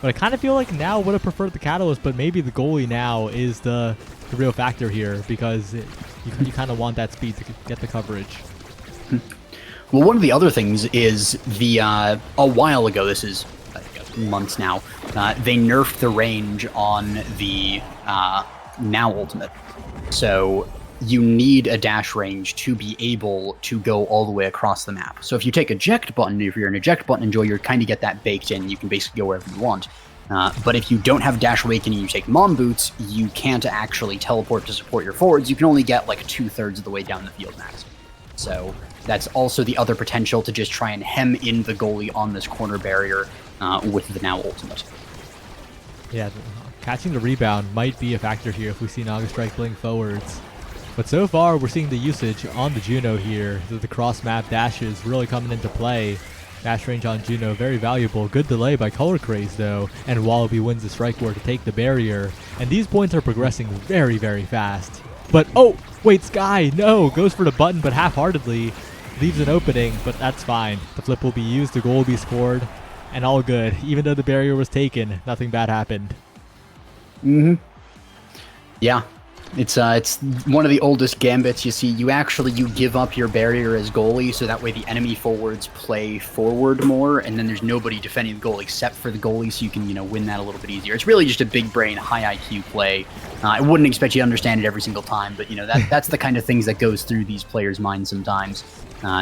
But I kind of feel like now would have preferred the Catalyst, but maybe the goalie now is the real factor here because you kind of want that speed to get the coverage. Well, one of the other things is a while ago, this is months now, they nerfed the range on the now ultimate. So you need a dash range to be able to go all the way across the map. So if you take eject button, if you're an eject button enjoyer, you kind of get that baked in. You can basically go wherever you want. But if you don't have dash awakening, you take mom boots, you can't actually teleport to support your forwards. You can only get like 2/3 of the way down the field max. So that's also the other potential to just try and hem in the goalie on this corner barrier with the now ultimate. Yeah, catching the rebound might be a factor here if we see Naga Strike blink forwards. But so far, we're seeing the usage on the Juno here. The cross-map dashes really coming into play. Dash range on Juno, very valuable. Good delay by Color Craze, though. And Wallaby wins the strike war to take the barrier. And these points are progressing very, very fast. But, oh, wait, Sky, no. Goes for the button, but half-heartedly. Leaves an opening, but that's fine. The flip will be used, the goal will be scored. And all good. Even though the barrier was taken, nothing bad happened. Mm-hmm. Yeah. It's one of the oldest gambits. You see, you give up your barrier as goalie, so that way the enemy forwards play forward more, and then there's nobody defending the goal except for the goalie, so you can, win that a little bit easier. It's really just a big brain, high IQ play. I wouldn't expect you to understand it every single time, but that's the kind of things that goes through these players' minds sometimes.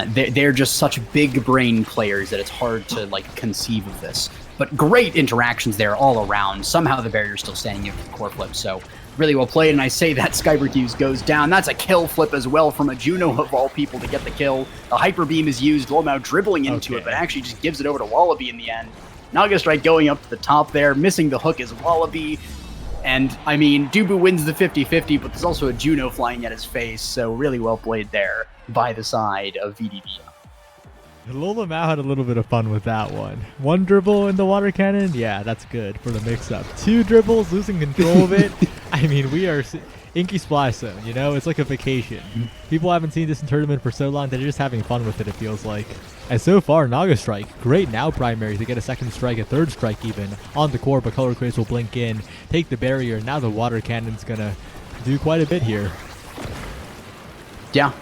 They're just such big brain players that it's hard to conceive of this. But great interactions there all around. Somehow the barrier's still standing with the core flip, so really well played, and I say that Skybercuse goes down. That's a kill flip as well from a Juno of all people to get the kill. The Hyper Beam is used, Lomao dribbling into it, but actually just gives it over to Wallaby in the end. Naga Strike going up to the top there, missing the hook is Wallaby. And, I mean, Dubu wins the 50-50, but there's also a Juno flying at his face, so really well played there by the side of VDV. Lola Mao had a little bit of fun with that one. One dribble in the water cannon, yeah, that's good for the mix-up. 2 dribbles, losing control of it. I mean, we are Inky Splash Zone, it's like a vacation. People haven't seen this in tournament for so long that they're just having fun with it, it feels like. And so far, Naga Strike, great now primary to get a second strike, a third strike even, on the core, but Color Craze will blink in, take the barrier, now the water cannon's gonna do quite a bit here. Yeah.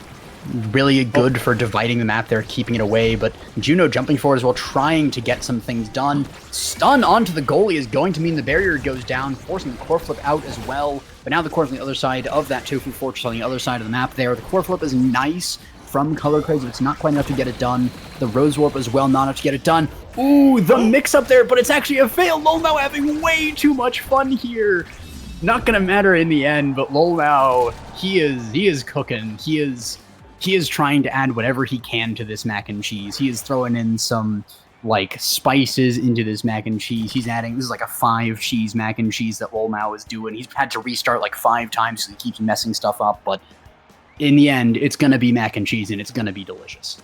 Really good for dividing the map there, keeping it away, but Juno jumping forward as well, trying to get some things done. Stun onto the goalie is going to mean the barrier goes down, forcing the core flip out as well. But now the core from the other side of that Tofu Fortress on the other side of the map there. The core flip is nice from Color Craze, but it's not quite enough to get it done. The Rose Warp as well, not enough to get it done. Ooh, the mix-up there, but it's actually a fail. Lomao having way too much fun here. Not gonna matter in the end, but Lomao, he is cooking. He is trying to add whatever he can to this mac and cheese. He is throwing in some, spices into this mac and cheese. He's adding, this is like a 5-cheese mac and cheese that Lomao is doing. He's had to restart 5 times so he keeps messing stuff up, but in the end, it's going to be mac and cheese, and it's going to be delicious.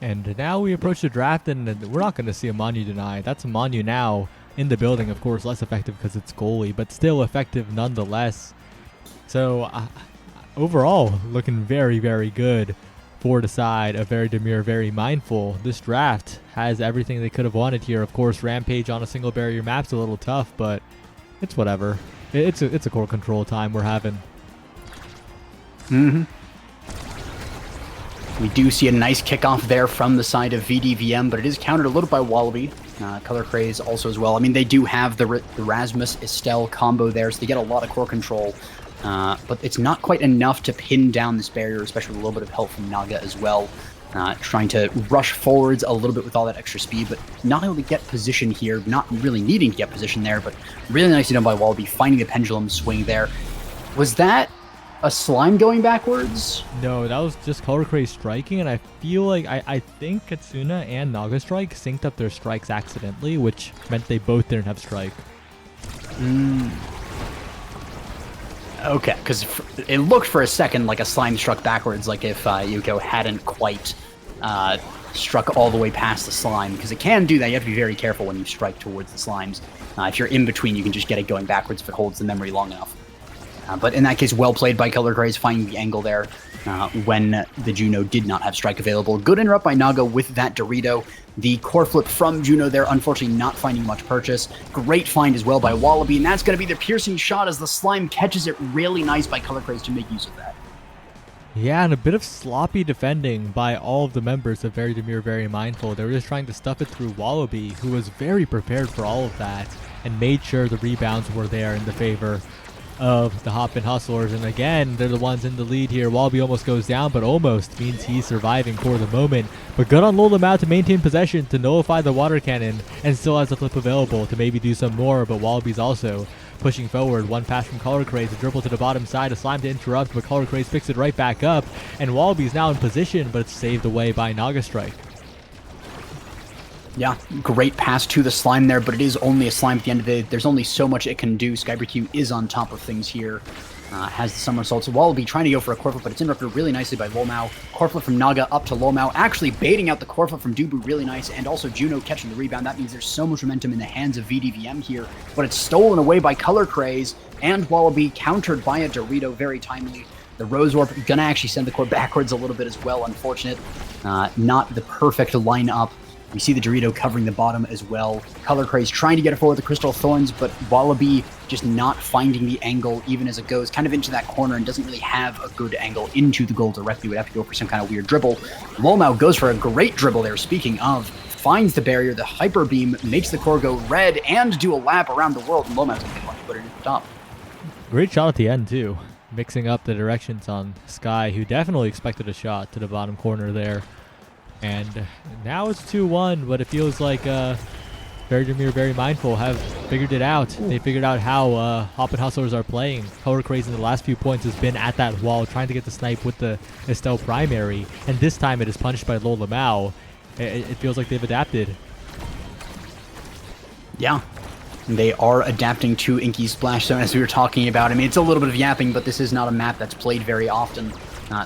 And now we approach the draft, and we're not going to see a Manu deny. That's a Manu now in the building, of course, less effective because it's goalie, but still effective nonetheless. So, overall, looking very, very good for the side of Very Demure, Very Mindful. This draft has everything they could have wanted here. Of course, Rampage on a single barrier map's a little tough, but it's whatever. It's a core control time we're having. Mm-hmm. We do see a nice kickoff there from the side of VDVM, but it is countered a little by Wallaby. Color Craze also as well. I mean, they do have the Rasmus Estelle combo there, so they get a lot of core control. But it's not quite enough to pin down this barrier, especially with a little bit of help from Naga as well. Trying to rush forwards a little bit with all that extra speed, but not able to get position here, not really needing to get position there, but really nicely done by Wallaby, finding the pendulum swing there. Was that a slime going backwards? No, that was just Color Craze striking, and I feel like, I think Katsuna and Naga Strike synced up their strikes accidentally, which meant they both didn't have strike. Okay, because it looked for a second like a slime struck backwards, like if Yuko hadn't quite struck all the way past the slime, because it can do that. You have to be very careful when you strike towards the slimes. If you're in between, you can just get it going backwards if it holds the memory long enough. But in that case, well played by Color Craze, finding the angle there. when the Juno did not have strike available. Good interrupt by Naga with that Dorito. The core flip from Juno there, unfortunately not finding much purchase. Great find as well by Wallaby, and that's going to be the piercing shot as the slime catches it really nice by Color Craze to make use of that. Yeah, and a bit of sloppy defending by all of the members of Very Demure, Very Mindful. They were just trying to stuff it through Wallaby, who was very prepared for all of that and made sure the rebounds were there in the favor of the Hoppin' Hustlers. And again, they're the ones in the lead here. Wallaby almost goes down, but almost means he's surviving for the moment. But good on Lolamau to maintain possession, to nullify the water cannon, and still has a flip available to maybe do some more. But Wallaby's also pushing forward. One pass from Color Craze, a dribble to the bottom side, a slime to interrupt, but Color Craze picks it right back up, and Wallaby's now in position, but it's saved away by Naga Strike. Yeah, great pass to the slime there, but it is only a slime at the end of the day. There's only so much it can do. SkyBRQ is on top of things here. Has the somersaults. Wallaby trying to go for a core flip, but it's interrupted really nicely by Lolmau. Core flip from Naga up to Lolmau, actually baiting out the core flip from Dubu really nice, and also Juno catching the rebound. That means there's so much momentum in the hands of VDVM here, but it's stolen away by Color Craze, and Wallaby countered by a Dorito very timely. The Rose Warp gonna actually send the core backwards a little bit as well, unfortunate. Not the perfect lineup. We see the Dorito covering the bottom as well. Color Craze trying to get it forward with the Crystal Thorns, but Wallaby just not finding the angle even as it goes kind of into that corner and doesn't really have a good angle into the goal directly. Would have to go for some kind of weird dribble. Lolmau goes for a great dribble there, speaking of. Finds the barrier, the Hyper Beam makes the core go red and do a lap around the world, and Lolmau's going to put it at the top. Great shot at the end, too. Mixing up the directions on Sky, who definitely expected a shot to the bottom corner there. And now it's 2-1, but it feels like Very Demure, Very Mindful have figured it out. They figured out how Hoppin' Hustlers are playing. Color Craze in the last few points has been at that wall trying to get the snipe with the Estelle primary, and this time it is punished by Lolamau. It feels like they've adapted. Yeah. They are adapting to Inky's Splash Zone, as we were talking about. I mean, it's a little bit of yapping, but this is not a map that's played very often.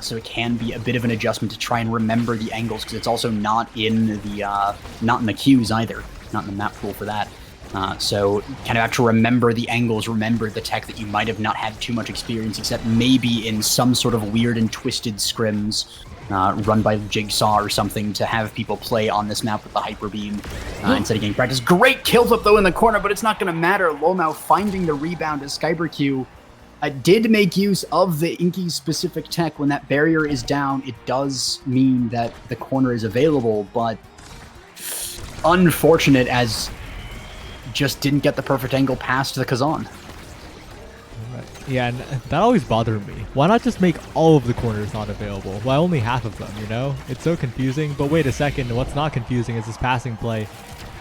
So it can be a bit of an adjustment to try and remember the angles, because it's also not in the queues either, not in the map pool for that. So kind of have to remember the angles, remember the tech that you might have not had too much experience, except maybe in some sort of weird and twisted scrims run by Jigsaw or something, to have people play on this map with the Hyper Beam instead of getting practice. Great kill flip though in the corner, but it's not going to matter. Lolmau finding the rebound as SkyBRQ did make use of the Inky specific tech. When that barrier is down, it does mean that the corner is available, but unfortunate as just didn't get the perfect angle past the Kazan. Yeah, and that always bothered me. Why not just make all of the corners not available? Why only half of them, you know? It's so confusing, but wait a second, what's not confusing is this passing play.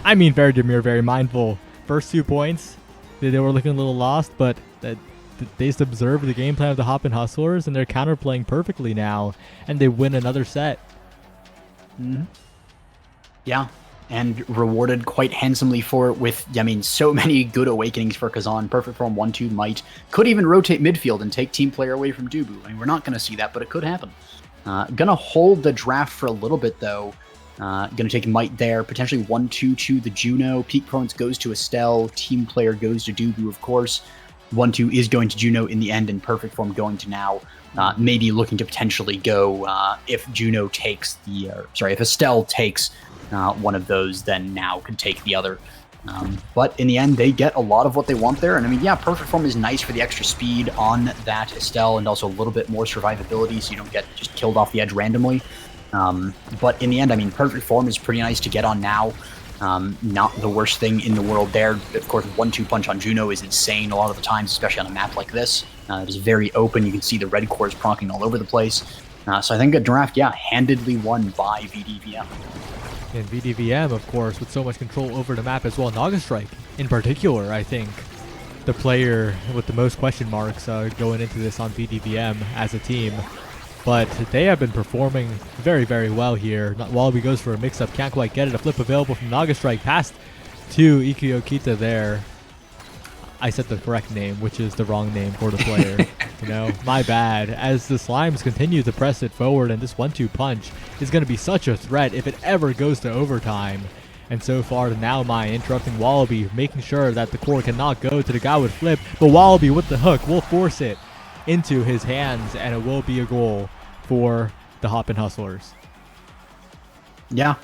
I mean, Very Demure, Very Mindful. First 2 points, they were looking a little lost, but they just observed the game plan of the Hoppin' Hustlers, and they're counterplaying perfectly now, and they win another set. Mm-hmm. Yeah, and rewarded quite handsomely for it with, I mean, so many good awakenings for Kazan. Perfect form 1-2 might. Could even rotate midfield and take team player away from Dubu. I mean, we're not going to see that, but it could happen. Gonna hold the draft for a little bit, though. Gonna take Might there. Potentially 1-2 to the Juno. Peak Province goes to Estelle. Team player goes to Dubu, of course. 1-2 is going to Juno in the end, and perfect form going to now. Maybe looking to potentially go if Juno takes the, if Estelle takes one of those, then now could take the other. But in the end, they get a lot of what they want there. And I mean, yeah, perfect form is nice for the extra speed on that Estelle, and also a little bit more survivability, so you don't get just killed off the edge randomly. But in the end, I mean, perfect form is pretty nice to get on now. Not the worst thing in the world there. Of course, 1-2 punch on Juno is insane a lot of the times, especially on a map like this. It is very open. You can see the red cores proccing all over the place. So I think a draft, yeah, handedly won by VDVM. And VDVM, of course, with so much control over the map as well. Naga Strike, in particular, I think, the player with the most question marks going into this on VDVM as a team. But they have been performing very, very well here. Wallaby goes for a mix-up, can't quite get it. A flip available from Naga Strike, passed to Ikiyokita there. I said the correct name, which is the wrong name for the player. You know, my bad. As the Slimes continue to press it forward, and this 1-2 punch is going to be such a threat if it ever goes to overtime. And so far, now Mai interrupting Wallaby, making sure that the core cannot go to the guy with flip. But Wallaby with the hook will force it into his hands, and it will be a goal for the Hoppin' Hustlers. Yeah,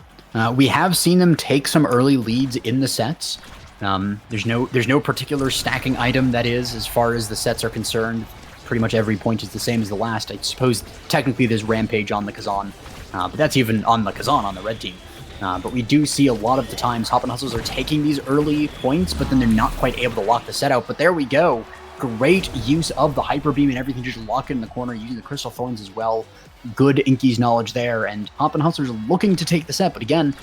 we have seen them take some early leads in the sets. There's no particular stacking item that is, as far as the sets are concerned. Pretty much every point is the same as the last. I suppose technically there's Rampage on the Kazan, but that's even on the Kazan on the red team. But we do see a lot of the times Hoppin' Hustlers are taking these early points, but then they're not quite able to lock the set out. But there we go. Great use of the Hyper Beam and everything, just lock it in the corner, using the Crystal Thorns as well. Good Inky's knowledge there, and Hoppin' Hustlers are looking to take the set, but again,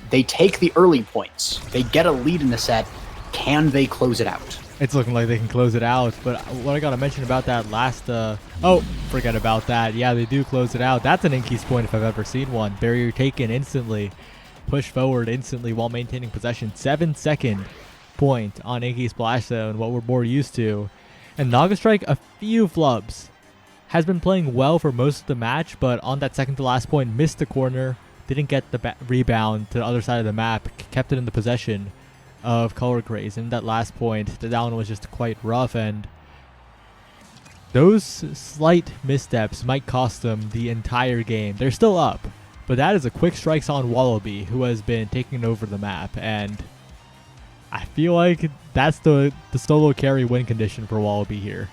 they take the early points. They get a lead in the set. Can they close it out? It's looking like they can close it out, but what I gotta mention about that last, oh, forget about that. Yeah, they do close it out. That's an Inky's point if I've ever seen one. Barrier taken instantly, push forward instantly while maintaining possession. 7-second point on Inky Splash Zone, what we're more used to. And Naga Strike, a few flubs. Has been playing well for most of the match, but on that second to last point, missed the corner, didn't get the rebound to the other side of the map, kept it in the possession of Color Craze. And that last point, the down was just quite rough, and those slight missteps might cost them the entire game. They're still up, but that is a quick strikes on Wallaby, who has been taking over the map, and I feel like that's the solo carry win condition for Wallaby here.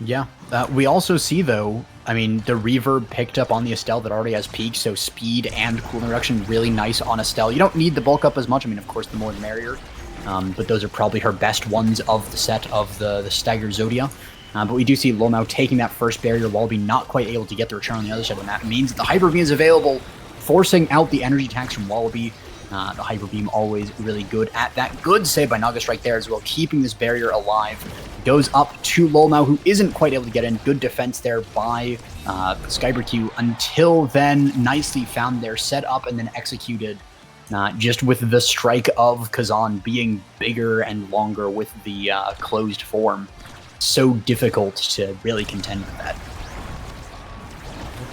Yeah. We also see, though, I mean, the reverb picked up on the Estelle that already has peak, so speed and cooling reduction really nice on Estelle. You don't need the bulk up as much. I mean, of course, the more the merrier. But those are probably her best ones of the set of the Stagger Zodia. But we do see Lomao taking that first barrier. Wallaby not quite able to get the return on the other side of the map. It means that the Hyper Beam is available, forcing out the energy attacks from Wallaby. The Hyper Beam always really good at that. Good save by Naga Strike there as well, keeping this barrier alive. Goes up to Lolmao, who isn't quite able to get in. Good defense there by SkyberQ. Until then, nicely found there, set up and then executed. Just with the strike of Kazan being bigger and longer with the closed form. So difficult to really contend with that.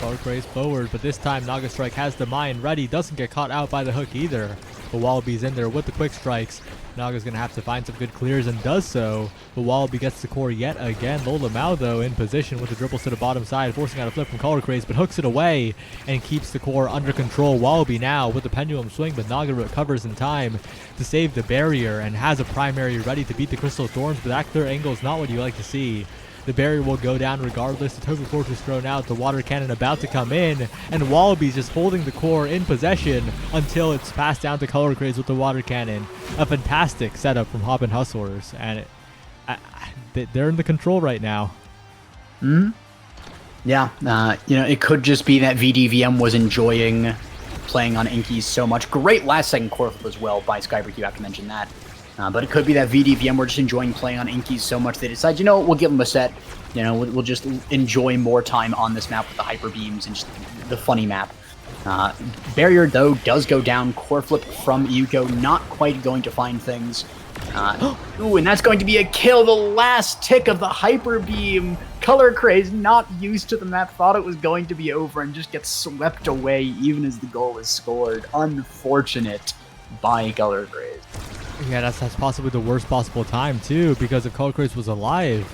Color Craze forward, but this time Naga Strike has the mine ready, doesn't get caught out by the hook either. But Wallaby's in there with the quick strikes. Naga's going to have to find some good clears and does so. But Wallaby gets the core yet again. Lola Mao, though, in position with the dribbles to the bottom side, forcing out a flip from Color Craze, but hooks it away and keeps the core under control. Wallaby now with the pendulum swing, but Naga recovers in time to save the barrier and has a primary ready to beat the Crystal Thorns, but that clear angle is not what you like to see. The barrier will go down regardless. The Tofu Fortress thrown out, the water cannon about to come in, and Wallaby's just holding the core in possession until it's passed down to Color Craze with the water cannon. A fantastic setup from Hoppin' Hustlers, and they're in the control right now. Yeah, it could just be that VDVM was enjoying playing on Inky's so much. Great last second core flip as well by SkyberQ, you have to mention that. But it could be that VDVM were just enjoying playing on Inky's so much they decide, we'll give them a set. We'll just enjoy more time on this map with the Hyper Beams and just the funny map. Barrier, though, does go down. Core flip from Yuko, not quite going to find things. Ooh, and that's going to be a kill. The last tick of the Hyper Beam. Color Craze, not used to the map, thought it was going to be over and just gets swept away even as the goal is scored. Unfortunate by Color Craze. Yeah, that's possibly the worst possible time, too, because if Color Craze was alive,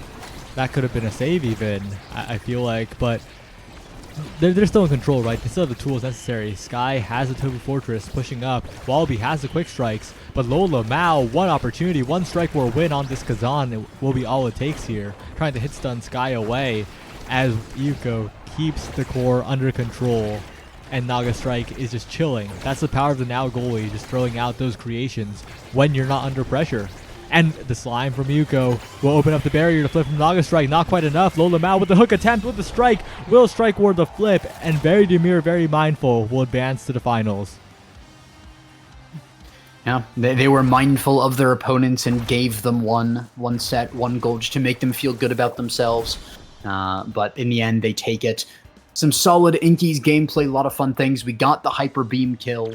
that could have been a save even, I feel like. But they're still in control, right? They still have the tools necessary. Sky has the Tofu Fortress pushing up. Wallaby has the quick strikes. But Lola Mao, one opportunity, one strike for a win on this Kazan. It will be all it takes here. Trying to hit stun Sky away as Yuko keeps the core under control. And Naga Strike is just chilling. That's the power of the Now goalie, just throwing out those creations when you're not under pressure. And the slime from Yuko will open up the barrier to flip from Naga Strike. Not quite enough. Lola Mao with the hook attempt with the strike. Will strike ward the flip. And very demure, very mindful, will advance to the finals. Yeah, they were mindful of their opponents and gave them one set, one goal just to make them feel good about themselves. But in the end, they take it. Some solid Inky's gameplay, a lot of fun things. We got the Hyper Beam kill.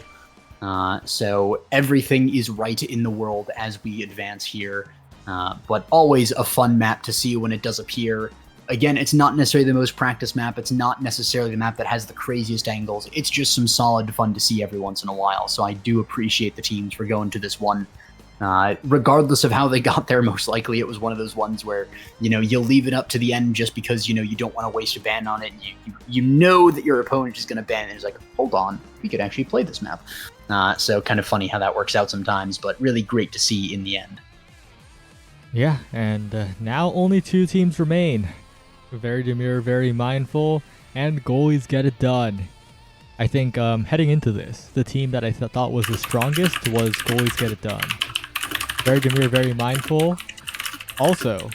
So everything is right in the world as we advance here. But always a fun map to see when it does appear. Again, it's not necessarily the most practiced map. It's not necessarily the map that has the craziest angles. It's just some solid fun to see every once in a while. So I do appreciate the teams for going to this one. Regardless of how they got there, most likely it was one of those ones where, you'll leave it up to the end just because, you don't want to waste a ban on it. And you know that your opponent is going to ban it. And it's like, hold on, we could actually play this map. So kind of funny how that works out sometimes, but really great to see in the end. Yeah, and now only 2 teams remain. Very demure, very mindful, and goalies get it done. I think heading into this, the team that I thought was the strongest was goalies get it done. Very demure, very mindful. Also,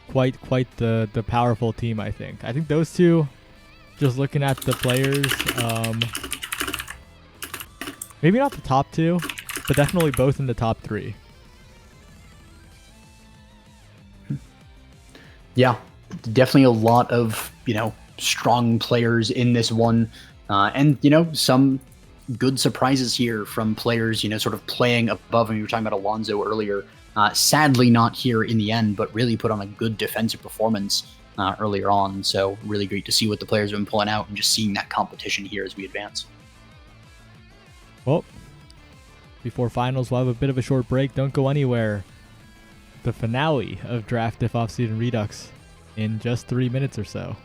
quite the powerful team, I think. I think those two, just looking at the players, maybe not the top 2, but definitely both in the top 3. Yeah, definitely a lot of, strong players in this one. And, some good surprises here from players, sort of playing above. And we were talking about Alonso earlier. Sadly not here in the end, but really put on a good defensive performance earlier on. So really great to see what the players have been pulling out and just seeing that competition here as we advance. Well, before finals, we'll have a bit of a short break. Don't go anywhere. The finale of Draft DIFF Offseason Redux in just 3 minutes or so.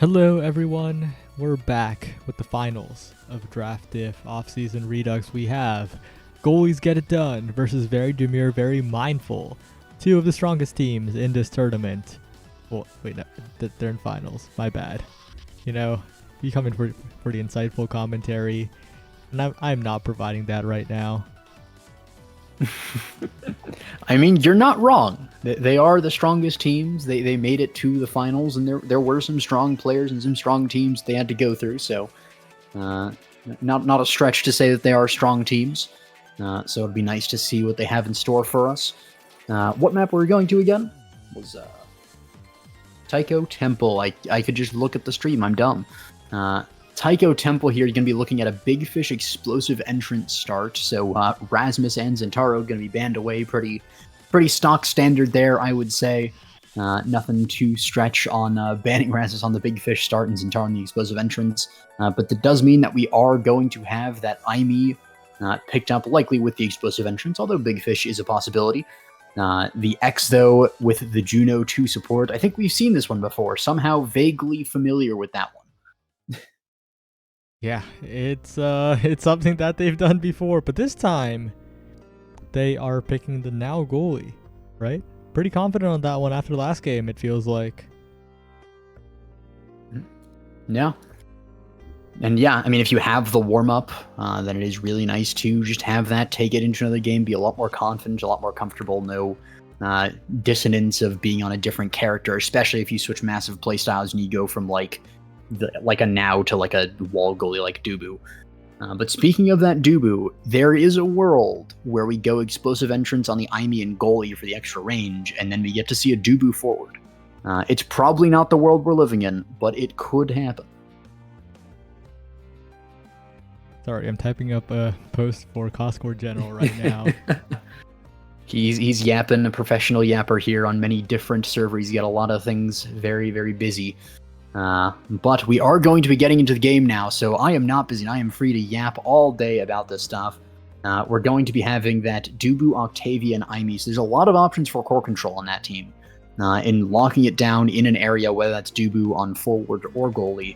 Hello everyone, we're back with the finals of Draft Diff Off-Season Redux. We have Goalies Get It Done versus Very Demure, Very Mindful. Two of the strongest teams in this tournament. Well, wait, no, they're in finals, my bad. You know, you come in for the insightful commentary, and I'm not providing that right now. I mean, you're not wrong. They are the strongest teams. They made it to the finals, and there were some strong players and some strong teams they had to go through. So, not a stretch to say that they are strong teams. So it'd be nice to see what they have in store for us. What map were we going to again? It was Tycho Temple. I could just look at the stream. I'm dumb. Tycho Temple here, you're going to be looking at a Big Fish explosive entrance start. So Rasmus and Zentaro going to be banned away. Pretty stock standard there, I would say. Nothing to stretch on banning Rasmus on the Big Fish start and Zentaro on the explosive entrance. But that does mean that we are going to have that IME picked up likely with the explosive entrance, although Big Fish is a possibility. The X, though, with the Juno 2 support, I think we've seen this one before. Somehow vaguely familiar with that one. Yeah, it's something that they've done before, but this time they are picking the now goalie, right? Pretty confident on that one after the last game, it feels like. Yeah. And yeah, I mean, if you have the warm-up, then it is really nice to just have that, take it into another game, be a lot more confident, a lot more comfortable, no dissonance of being on a different character, especially if you switch massive playstyles and you go from like a now to like a wall goalie like Dubu. But speaking of that Dubu, there is a world where we go explosive entrance on the IME and goalie for the extra range, and then we get to see a Dubu forward. It's probably not the world we're living in, but it could happen. Sorry, I'm typing up a post for Coscore General right now. He's yapping, a professional yapper here on many different servers. He's got a lot of things very, very busy. But we are going to be getting into the game now, so I am not busy, and I am free to yap all day about this stuff. We're going to be having that Dubu, Octavia, and IME, so there's a lot of options for core control on that team. In locking it down in an area, whether that's Dubu on forward or goalie,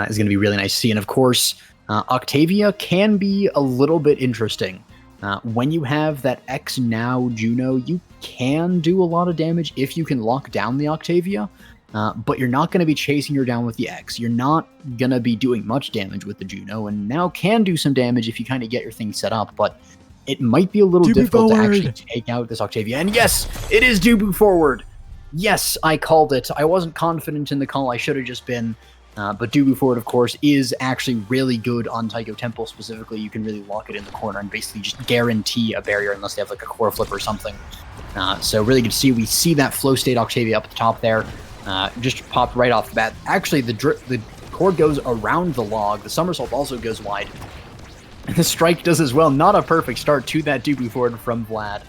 is going to be really nice to see. And of course, Octavia can be a little bit interesting. When you have that X now Juno, you can do a lot of damage if you can lock down the Octavia. But you're not going to be chasing her down with the X. You're not going to be doing much damage with the Juno, and now can do some damage if you kind of get your thing set up, but it might be a little difficult to actually take out this Octavia. And yes, it is Dubu forward. Yes, I called it. I wasn't confident in the call. I should have just been. But Dubu forward, of course, is actually really good on Tycho Temple specifically. You can really lock it in the corner and basically just guarantee a barrier unless they have like a core flip or something. So really good to see. We see that flow state Octavia up at the top there. Just popped right off the bat. Actually, the cord goes around the log. The somersault also goes wide. And the strike does as well. Not a perfect start to that Dubu forward from Vlad,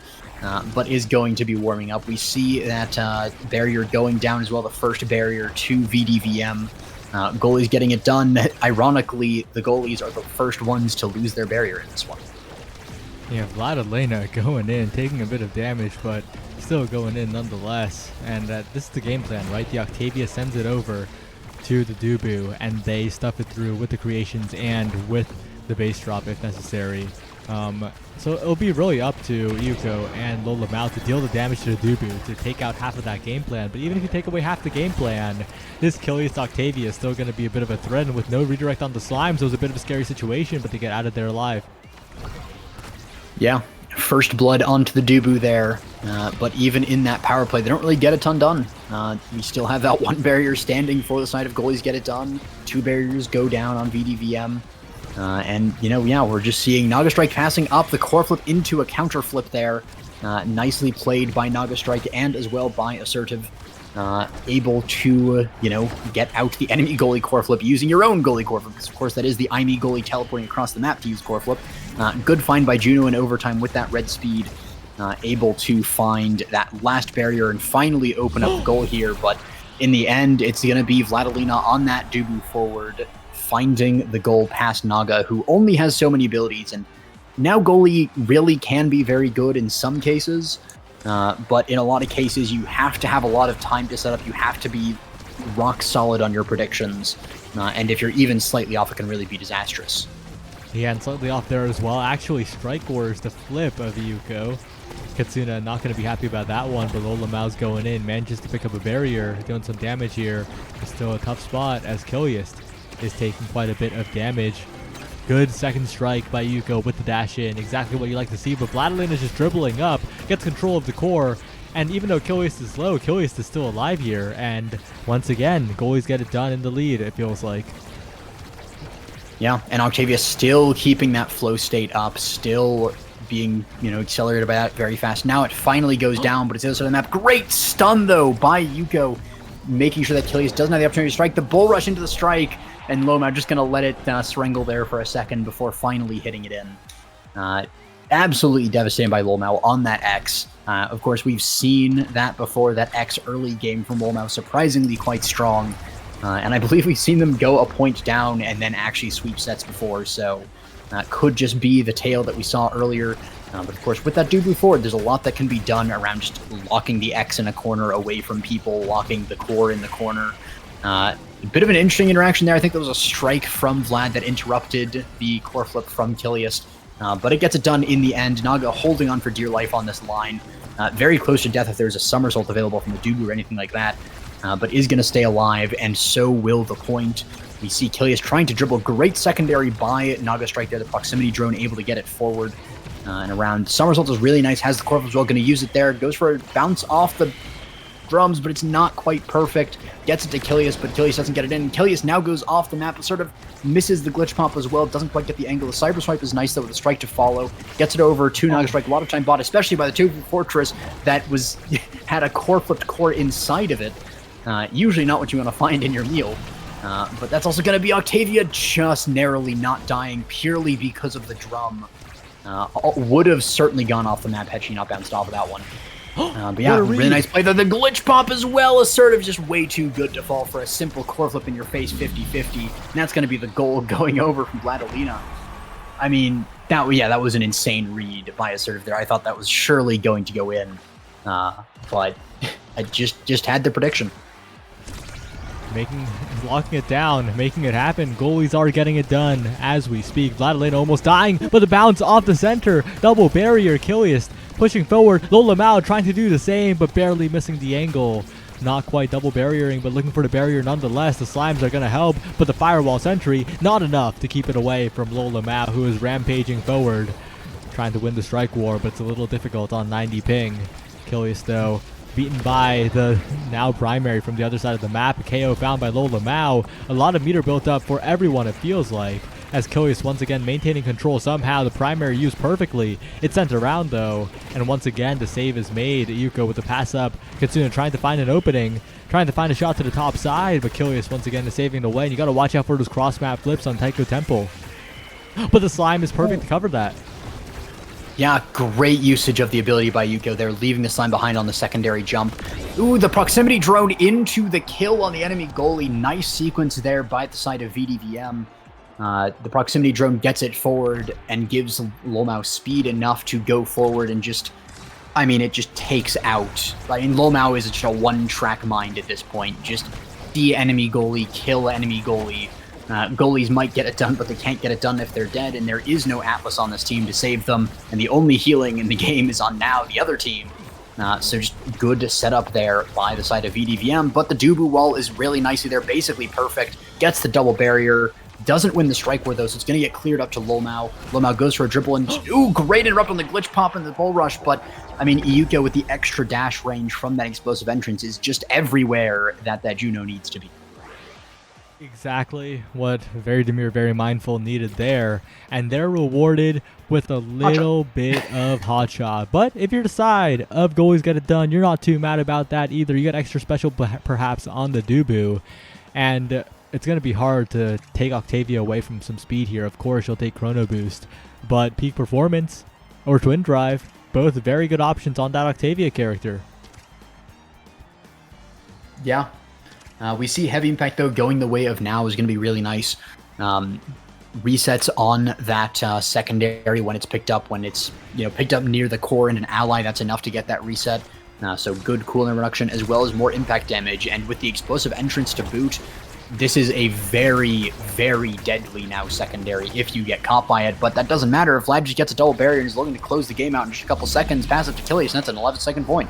but is going to be warming up. We see that barrier going down as well, the first barrier to VDVM. Goalies getting it done. Ironically, the goalies are the first ones to lose their barrier in this one. Yeah, Vlad Elena going in, taking a bit of damage, but still going in nonetheless. And this is the game plan, right? The Octavia sends it over to the Dubu, and they stuff it through with the creations and with the base drop if necessary. So it'll be really up to Yuko and Lola Mao to deal the damage to the Dubu to take out half of that game plan. But even if you take away half the game plan, this Killius Octavia is still going to be a bit of a threat, and with no redirect on the Slimes, it was a bit of a scary situation, but they get out of there alive. Yeah, first blood onto the Dubu there, but even in that power play, they don't really get a ton done. We still have that one barrier standing for the side of goalies get it done. Two barriers go down on VDVM. And, you know, yeah, we're just seeing Naga Strike passing up the core flip into a counter flip there. Nicely played by Naga Strike and as well by Assertive. Able to, you know, get out the enemy goalie core flip using your own goalie core flip, because of course that is the IME goalie teleporting across the map to use core flip. Good find by Juno in overtime with that red speed. Able to find that last barrier and finally open up the goal here, but in the end, it's going to be Vladilena on that Dubu forward, finding the goal past Naga, who only has so many abilities, and now goalie really can be very good in some cases, but in a lot of cases, you have to have a lot of time to set up. You have to be rock solid on your predictions. And if you're even slightly off, it can really be disastrous. Yeah, and slightly off there as well. Actually, Strike Wars the flip of Yuko. Katsuna not going to be happy about that one, but Lola Mao's going in, manages to pick up a barrier, doing some damage here. It's still a tough spot as Kiliast is taking quite a bit of damage. Good second strike by Yuko with the dash in, exactly what you like to see, but Vladilin is just dribbling up, gets control of the core, and even though Kiliast is low, Kiliast is still alive here, and once again, goalies get it done in the lead, it feels like. Yeah, and Octavia still keeping that flow state up, still being, accelerated by that very fast. Now it finally goes down, but it's the other side of the map. Great stun, though, by Yuko, making sure that Kiliast doesn't have the opportunity to strike. The bull rush into the strike, and Loma just going to let it strangle there for a second before finally hitting it in. Absolutely devastating by Lolmao on that X. Of course, we've seen that before, that X early game from Lolmao, surprisingly quite strong. And I believe we've seen them go a point down and then actually sweep sets before, so could just be the tale that we saw earlier. But of course, with that Dubu forward, there's a lot that can be done around just locking the X in a corner away from people, locking the core in the corner. A bit of an interesting interaction there. I think there was a strike from Vlad that interrupted the core flip from Kiliast. But it gets it done in the end. Naga holding on for dear life on this line. Very close to death if there's a somersault available from the Dubu or anything like that. But is going to stay alive, and so will the point. We see Kiliast trying to dribble. Great secondary by Naga Strike there. The proximity drone able to get it forward and around. Somersault is really nice. Has the core as well. Going to use it there. Goes for a bounce off the drums, but it's not quite perfect. Gets it to Kiliast, but Kiliast doesn't get it in. Kiliast now goes off the map, but sort of misses the glitch pump as well. Doesn't quite get the angle. The cyber swipe is nice though, with the strike to follow. Gets it over to Naga Strike. A lot of time bought, especially by the 2 Fortress that was had a core flipped core inside of it. Usually not what you want to find in your meal. But that's also going to be Octavia just narrowly not dying purely because of the drum. Would have certainly gone off the map had she not bounced off of that one. But yeah, really nice play there. The glitch pop as well. Assertive, just way too good to fall for a simple core flip in your face 50-50. And that's going to be the goal going over from Vladilina. I mean, that was an insane read by Assertive there. I thought that was surely going to go in. But I just had the prediction. Locking it down, making it happen. Goalies are getting it done as we speak. Vladilena almost dying, but the bounce off the center. Double barrier, Kiliast pushing forward. Lola Mao trying to do the same, but barely missing the angle. Not quite double barriering, but looking for the barrier nonetheless. The slimes are going to help, but the firewall sentry, not enough to keep it away from Lola Mao, who is rampaging forward, trying to win the strike war, but it's a little difficult on 90 ping. Kiliast, though, beaten by the now primary from the other side of the map. A KO found by Lola Mao. A lot of meter built up for everyone, it feels like, as Kiliast once again maintaining control somehow. The primary used perfectly. It's sent around though, and once again the save is made. Yuko with the pass up. Katsuna trying to find an opening, trying to find a shot to the top side, but Kiliast once again is saving the way, and you got to watch out for those cross map flips on Taiko Temple. But the slime is perfect to cover that. Yeah, great usage of the ability by Yuko there, leaving the slime behind on the secondary jump. Ooh, the proximity drone into the kill on the enemy goalie. Nice sequence there by the side of VDVM. The proximity drone gets it forward and gives Lolmao speed enough to go forward and just, I mean, it just takes out. I mean, Lolmao is just a one-track mind at this point. Just see enemy goalie, kill enemy goalie. Goalies might get it done, but they can't get it done if they're dead, and there is no Atlas on this team to save them, and the only healing in the game is on now the other team. So just good setup there by the side of VDVM, but the Dubu wall is really nicely there, basically perfect. Gets the double barrier, doesn't win the strike war though, so it's going to get cleared up to Lolmao. Lolmao goes for a dribble, and ooh, great interrupt on the glitch pop and the bull rush, but I mean, Yuko with the extra dash range from that explosive entrance is just everywhere that Juno needs to be. Exactly what Very Demir, Very Mindful needed there, and they're rewarded with a little bit of hot shot. But if you're the side of goalies get it done, you're not too mad about that either. You got extra special perhaps on the Dubu, and it's going to be hard to take Octavia away from some speed here. Of course, you'll take Chrono Boost, but Peak Performance or Twin Drive, both very good options on that Octavia character. Yeah. We see Heavy Impact, though, going the way of Now is going to be really nice. Resets on that secondary when it's picked up. When it's picked up near the core and an ally, that's enough to get that reset. So good cooldown reduction as well as more impact damage. And with the explosive entrance to boot, this is a very, very deadly now secondary if you get caught by it. But that doesn't matter if Vlad just gets a double barrier and is looking to close the game out in just a couple seconds. Pass up to Achilles, and that's an 11-second point.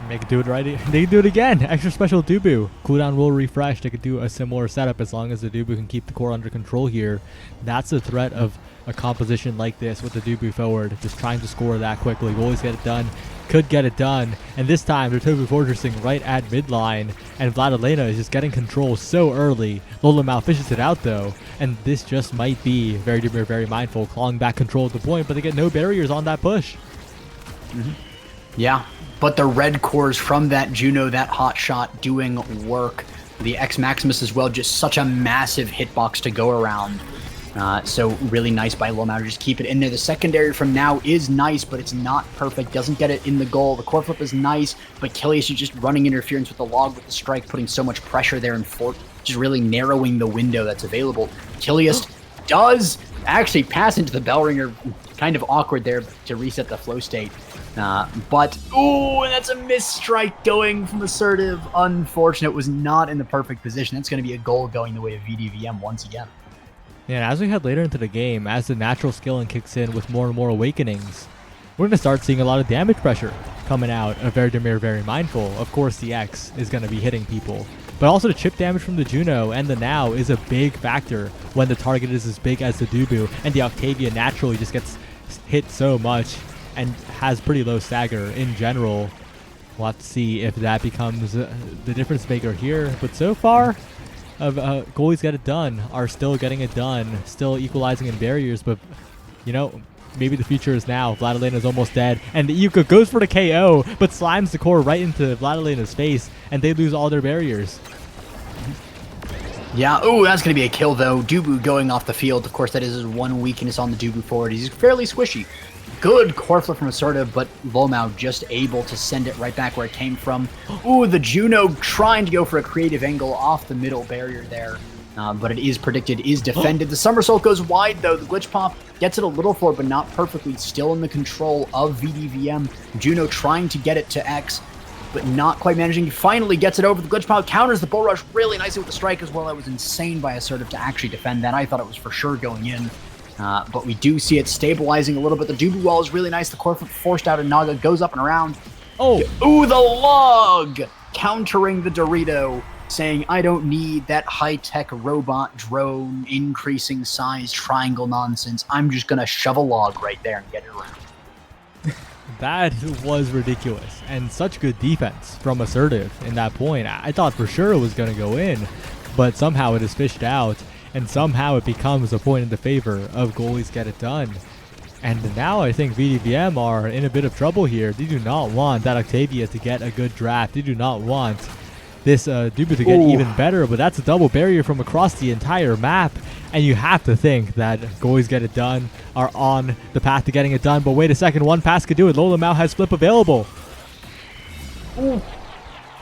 They could do it right. They could do it again. Extra special Dubu. Cooldown will refresh. They could do a similar setup as long as the Dubu can keep the core under control here. That's the threat of a composition like this with the Dubu forward. Just trying to score that quickly. Always get it done. Could get it done. And this time, they're Tobu fortressing right at midline. And Vladilena is just getting control so early. Lolamau fishes it out though. And this just might be very, very mindful. Clawing back control at the point, but they get no barriers on that push. Yeah. But the red cores from that Juno, that hot shot doing work. The X Maximus as well, just such a massive hitbox to go around. So really nice by Lolamau to just keep it in there. The secondary from now is nice, but it's not perfect. Doesn't get it in the goal. The core flip is nice, but Kilius is just running interference with the log with the strike, putting so much pressure there and just really narrowing the window that's available. Kilius does actually pass into the bell ringer. Kind of awkward there to reset the flow state. But, ooh, and that's a missed strike going from Assertive. Unfortunate, was not in the perfect position. That's going to be a goal going the way of VDVM once again. Yeah, and as we head later into the game, as the natural skilling kicks in with more and more awakenings, we're going to start seeing a lot of damage pressure coming out of Verdemir Very Mindful. Of course, the X is going to be hitting people. But also the chip damage from the Juno and the Now is a big factor when the target is as big as the Dubu, and the Octavia naturally just gets hit so much and has pretty low stagger in general. We'll have to see if that becomes the difference maker here. But so far, goalies get it done, are still getting it done, still equalizing in barriers. But, you know, maybe the future is now. Vladilena is almost dead. And the Yuka goes for the KO, but slimes the core right into Vladilena's face, and they lose all their barriers. Yeah, ooh, that's going to be a kill, though. Dubu going off the field. Of course, that is his one weakness on the Dubu forward. He's fairly squishy. Good core flip from Assertive, but Lolamau just able to send it right back where it came from. Ooh, the Juno trying to go for a creative angle off the middle barrier there. But it is predicted, is defended. The somersault goes wide, though. The glitch pop gets it a little forward, but not perfectly. Still in the control of VDVM. Juno trying to get it to X, but not quite managing. He finally gets it over. The glitch pop counters the bull rush really nicely with the strike as well. That was insane by Assertive to actually defend that. I thought it was for sure going in. But we do see it stabilizing a little bit. The Dubu wall is really nice. The core flip forced out, and Naga goes up and around. Oh, ooh, the log! Countering the Dorito, saying, I don't need that high-tech robot drone increasing size triangle nonsense. I'm just going to shove a log right there and get it around. That was ridiculous. And such good defense from Assertive in that point. I thought for sure it was going to go in, but somehow it is fished out. And somehow it becomes a point in the favor of goalies get it done. And now I think VDVM are in a bit of trouble here. They do not want that Octavia to get a good draft. They do not want this Dubu to get even better. But that's a double barrier from across the entire map. And you have to think that goalies get it done are on the path to getting it done. But wait a second, one pass could do it. Lolamau has flip available. Ooh.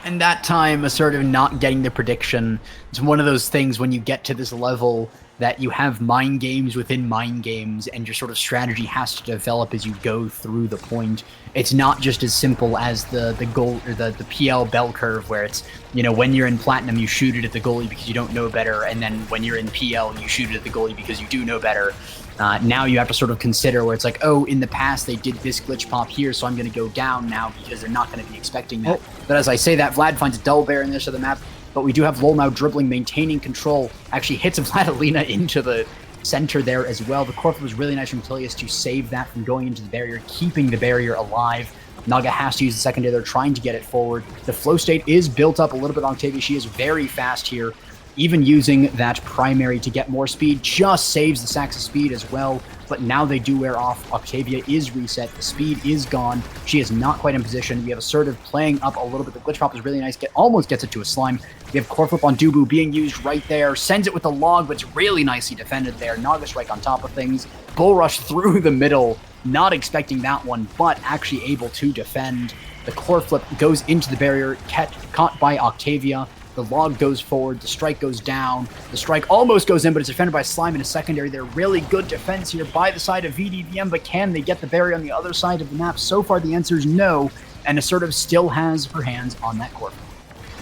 And that time, Assertive not getting the prediction. It's one of those things when you get to this level that you have mind games within mind games, and your sort of strategy has to develop as you go through the point. It's not just as simple as the goal or the PL bell curve, where it's, you know, when you're in Platinum, you shoot it at the goalie because you don't know better, and then when you're in PL, you shoot it at the goalie because you do know better. Now you have to sort of consider where it's like, oh, in the past they did this glitch pop here, so I'm going to go down now because they're not going to be expecting that. But as I say that, Vlad finds a double bear in this of the map, but we do have Lolamau dribbling, maintaining control, actually hits Vladilena into the center there as well. The core flip was really nice from Tilius to save that from going into the barrier, keeping the barrier alive. Naga has to use the secondary. They're trying to get it forward. The flow state is built up a little bit on Octavia. She is very fast here. Even using that primary to get more speed just saves the Sax's speed as well. But now they do wear off. Octavia is reset. The speed is gone. She is not quite in position. We have Assertive playing up a little bit. The glitch pop is really nice. Almost gets it to a slime. We have core flip on Dubu being used right there. Sends it with the log, but it's really nicely defended there. Naga strike on top of things. Bull rush through the middle. Not expecting that one, but actually able to defend. The core flip goes into the barrier, caught by Octavia. The log goes forward, the strike goes down, the strike almost goes in, but it's defended by Slime in a secondary. They're really good defense here by the side of VDVM, but can they get the barrier on the other side of the map? So far, the answer is no, and Assertive still has her hands on that core flip.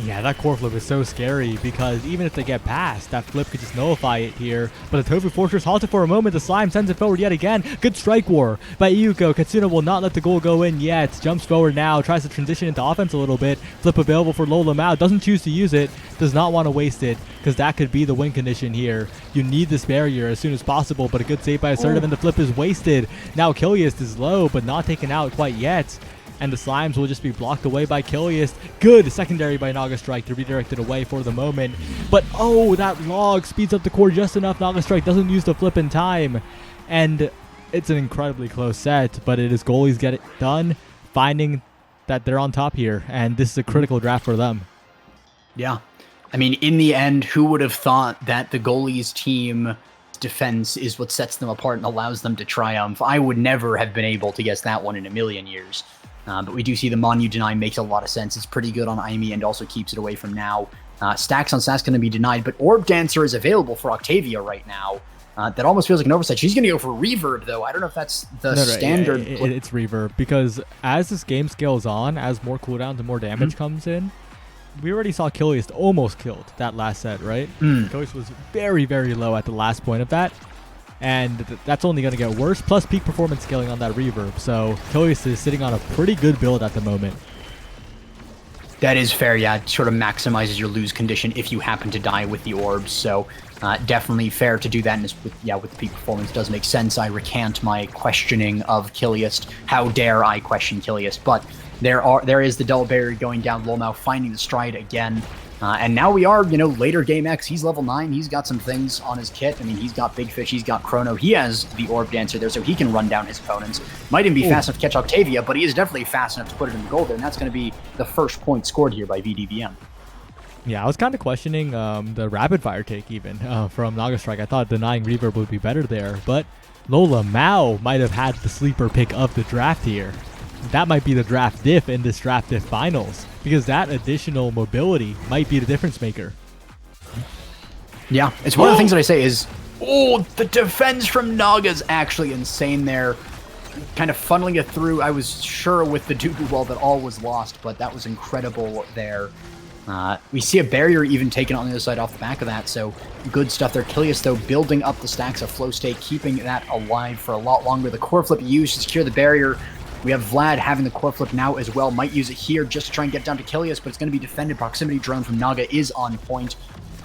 Yeah, that core flip is so scary because even if they get past, that flip could just nullify it here. But the Tofu Fortress halted for a moment. The Slime sends it forward yet again. Good strike war by Iyuko. Katsuna will not let the goal go in yet. Jumps forward now. Tries to transition into offense a little bit. Flip available for Lola Mao. Doesn't choose to use it. Does not want to waste it because that could be the win condition here. You need this barrier as soon as possible, but a good save by Assertive and the flip is wasted. Now Kiliast is low, but not taken out quite yet. And the Slimes will just be blocked away by Kiliast. Good secondary by Naga Strike to redirect it away for the moment. But oh, that log speeds up the core just enough. Naga Strike doesn't use the flip in time. And it's an incredibly close set, but it is goalies get it done, finding that they're on top here. And this is a critical draft for them. Yeah. I mean, in the end, who would have thought that the goalies team defense is what sets them apart and allows them to triumph? I would never have been able to guess that one in a million years. But we do see the Monu deny makes a lot of sense. It's pretty good on Aimi and also keeps it away from now. Stacks on Sass going to be denied, but Orb Dancer is available for Octavia right now. That almost feels like an oversight. She's going to go for Reverb, though. I don't know if that's the standard. It's Reverb, because as this game scales on, as more cooldowns and more damage comes in, we already saw Kiliast almost killed that last set, right? Kiliast was very, very low at the last point of that. And that's only going to get worse, plus peak performance scaling on that Reverb. So Kiliast is sitting on a pretty good build at the moment. That is fair, yeah. It sort of maximizes your lose condition if you happen to die with the orbs. So definitely fair to do that. And with the peak performance does make sense. I recant my questioning of Kiliast. How dare I question Kiliast? But there is the double barrier going down. Lolmao finding the stride again. And now we are, later game X. He's level 9. He's got some things on his kit. I mean, he's got Big Fish. He's got Chrono. He has the Orb Dancer there, so he can run down his opponents. Might even be fast enough to catch Octavia, but he is definitely fast enough to put it in the goal there, and that's going to be the first point scored here by VDVM. Yeah, I was kind of questioning the rapid fire take even from Naga Strike. I thought denying Reverb would be better there, but Lola Mao might have had the sleeper pick of the draft here. That might be the draft diff in this draft diff finals, because that additional mobility might be the difference maker. Yeah, it's one of the things that I say is, the defense from Naga's actually insane there. Kind of funneling it through. I was sure with the Dooku Wall that all was lost, but that was incredible there. We see a barrier even taken on the other side off the back of that, so good stuff there. Kiliast, though, building up the stacks of Flow State, keeping that alive for a lot longer. The core flip used to secure the barrier. We have Vlad having the core flip now as well. Might use it here just to try and get down to Kiliast, but it's going to be defended. Proximity drone from Naga is on point.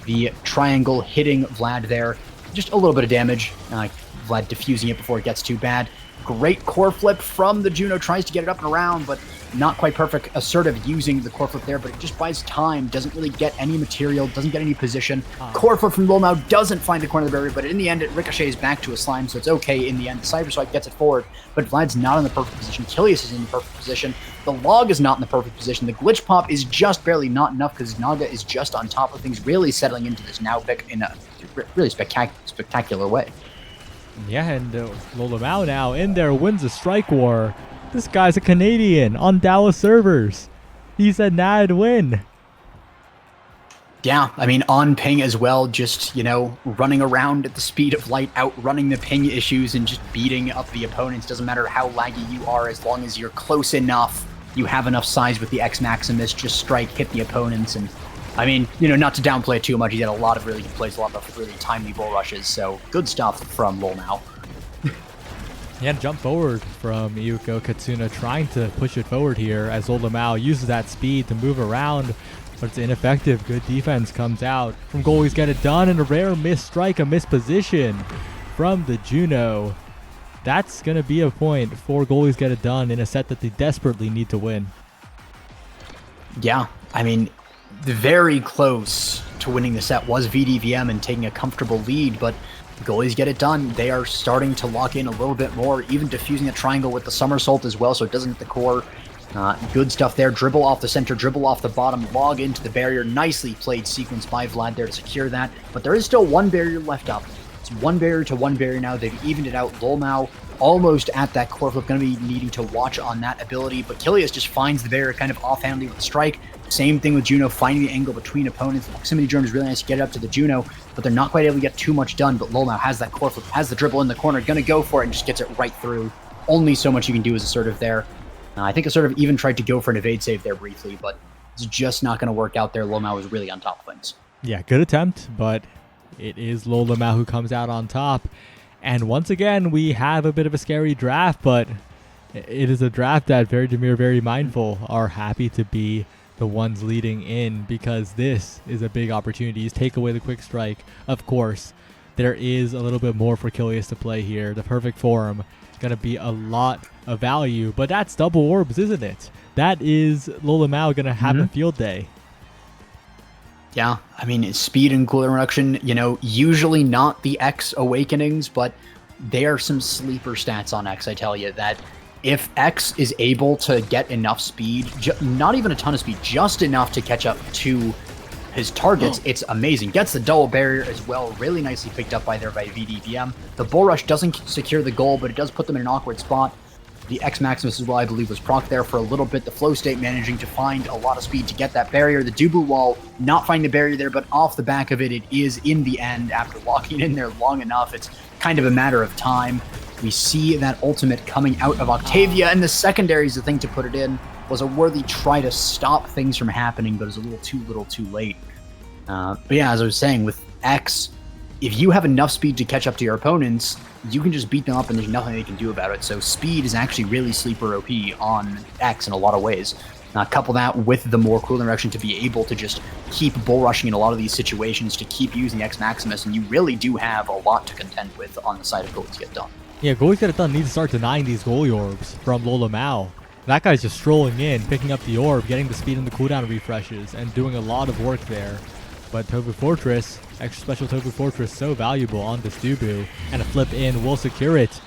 The triangle hitting Vlad there. Just a little bit of damage. Vlad diffusing it before it gets too bad. Great core flip from the Juno. Tries to get it up and around, but not quite perfect. Assertive using the core flip there, but it just buys time. Doesn't really get any material. Doesn't get any position. Core flip from Lolmao doesn't find the corner of the barrier, but in the end, it ricochets back to a Slime, so it's okay in the end. Cyber Swipe gets it forward, but Vlad's not in the perfect position. Kiliast is in the perfect position. The log is not in the perfect position. The glitch pop is just barely not enough because Naga is just on top of things, really settling into this now pick in a really spectacular way. Yeah, and Lola Mao now in there wins the strike war. This guy's a Canadian on Dallas servers. He said nah, I'd win. Yeah, I mean, on ping as well, just, running around at the speed of light, outrunning the ping issues and just beating up the opponents. Doesn't matter how laggy you are, as long as you're close enough, you have enough size with the X Maximus, just strike, hit the opponents. And, I mean, not to downplay it too much, he had a lot of really good plays, a lot of really timely bull rushes, so good stuff from Lolmao. He had to jump forward from Iyuko. Katsuna trying to push it forward here as Lolmao uses that speed to move around, but it's ineffective. Good defense comes out from goalies. Get it done, and a rare miss strike, a missed position from the Juno. That's going to be a point for goalies get it done in a set that they desperately need to win. Yeah, I mean, very close to winning the set was VDVM and taking a comfortable lead, but goalies get it done. They are starting to lock in a little bit more, even diffusing the triangle with the somersault as well, so it doesn't hit the core. Good stuff there. Dribble off the center, dribble off the bottom, log into the barrier. Nicely played sequence by Vlad there to secure that, but there is still one barrier left up. It's one barrier to one barrier now. They've evened it out. Lolmao almost at that core flip, going to be needing to watch on that ability, but Kiliast just finds the barrier kind of offhandedly with the strike. Same thing with Juno, finding the angle between opponents. The proximity drone is really nice to get it up to the Juno, but they're not quite able to get too much done. But Lolmao has that core flip, has the dribble in the corner, going to go for it and just gets it right through. Only so much you can do as assertive there. I think I sort of even tried to go for an evade save there briefly, but it's just not going to work out there. Lomao was really on top of things. Yeah, good attempt, but it is Lomao who comes out on top. And once again, we have a bit of a scary draft, but it is a draft that Very Demir, Very Mindful are happy to be the ones leading in, because this is a big opportunity. Take away the quick strike. Of course, there is a little bit more for Kilius to play here. The perfect form going to be a lot of value, but that's double orbs, isn't it? That is Lomao going to have a field day. Yeah, I mean, speed and cooldown reduction, usually not the X awakenings, but they are some sleeper stats on X, I tell you, that if X is able to get enough speed, not even a ton of speed, just enough to catch up to his targets, it's amazing. Gets the double barrier as well, really nicely picked up by VDVM. The Bull Rush doesn't secure the goal, but it does put them in an awkward spot. The X Maximus as well, I believe, was proc there for a little bit. The Flow State managing to find a lot of speed to get that barrier. The Dubu Wall not finding the barrier there, but off the back of it, it is in the end. After locking in there long enough, it's kind of a matter of time. We see that ultimate coming out of Octavia, and the secondary is the thing to put it in. Was a worthy try to stop things from happening, but it was a little too late. But yeah, as I was saying, with X, if you have enough speed to catch up to your opponents, you can just beat them up and there's nothing they can do about it. So speed is actually really sleeper OP on X in a lot of ways. Couple that with the more cooldown reduction to be able to just keep bull rushing in a lot of these situations, to keep using X Maximus, and you really do have a lot to contend with on the side of Goalies Get Done. Yeah, Goalies Get It Done needs to start denying these goalie orbs from Lomao. That guy's just strolling in, picking up the orb, getting the speed and the cooldown refreshes, and doing a lot of work there. But Tofu Fortress, extra special Tofu Fortress, so valuable on this Dubu, and a flip in will secure it.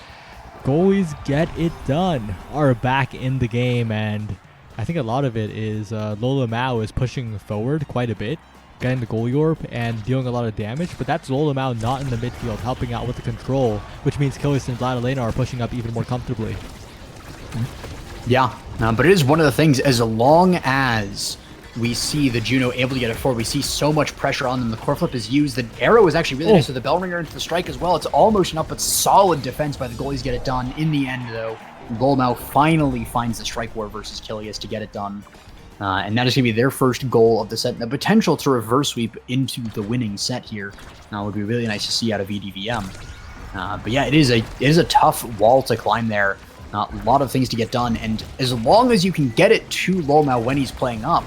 Goalies Get It Done are back in the game, and I think a lot of it is Lomao is pushing forward quite a bit, getting the goalie orb and dealing a lot of damage, but that's Lomao not in the midfield, helping out with the control, which means Kilius and Vladilena are pushing up even more comfortably. Yeah, but it is one of the things, as long as we see the Juno able to get it forward, we see so much pressure on them. The core flip is used. The arrow is actually really nice with the bell ringer into the strike as well. It's almost enough, but solid defense by the goalies get it done. In the end, though, Lomao finally finds the strike war versus Kilius to get it done. And that is going to be their first goal of the set. And the potential to reverse sweep into the winning set here would be really nice to see out of EDVM. But yeah, it is a tough wall to climb there. A lot of things to get done. And as long as you can get it to Lomao when he's playing up,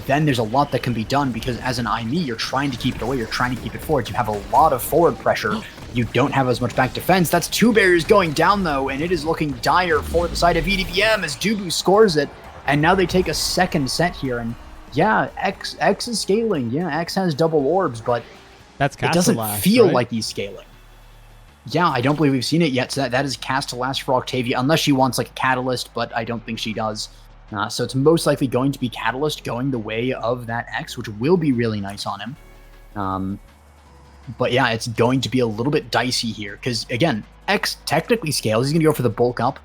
then there's a lot that can be done, because as an IME, you're trying to keep it away, you're trying to keep it forward. You have a lot of forward pressure. You don't have as much back defense. That's two barriers going down, though, and it is looking dire for the side of EDVM as Dubu scores it. And now they take a second set here, and yeah, X is scaling. Yeah, X has double orbs, but that's it doesn't feel like he's scaling. Yeah, I don't believe we've seen it yet, so that is cast to last for Octavia, unless she wants like a Catalyst, but I don't think she does. So it's most likely going to be Catalyst going the way of that X, which will be really nice on him. But yeah, it's going to be a little bit dicey here, because again, X technically scales. He's going to go for the bulk up.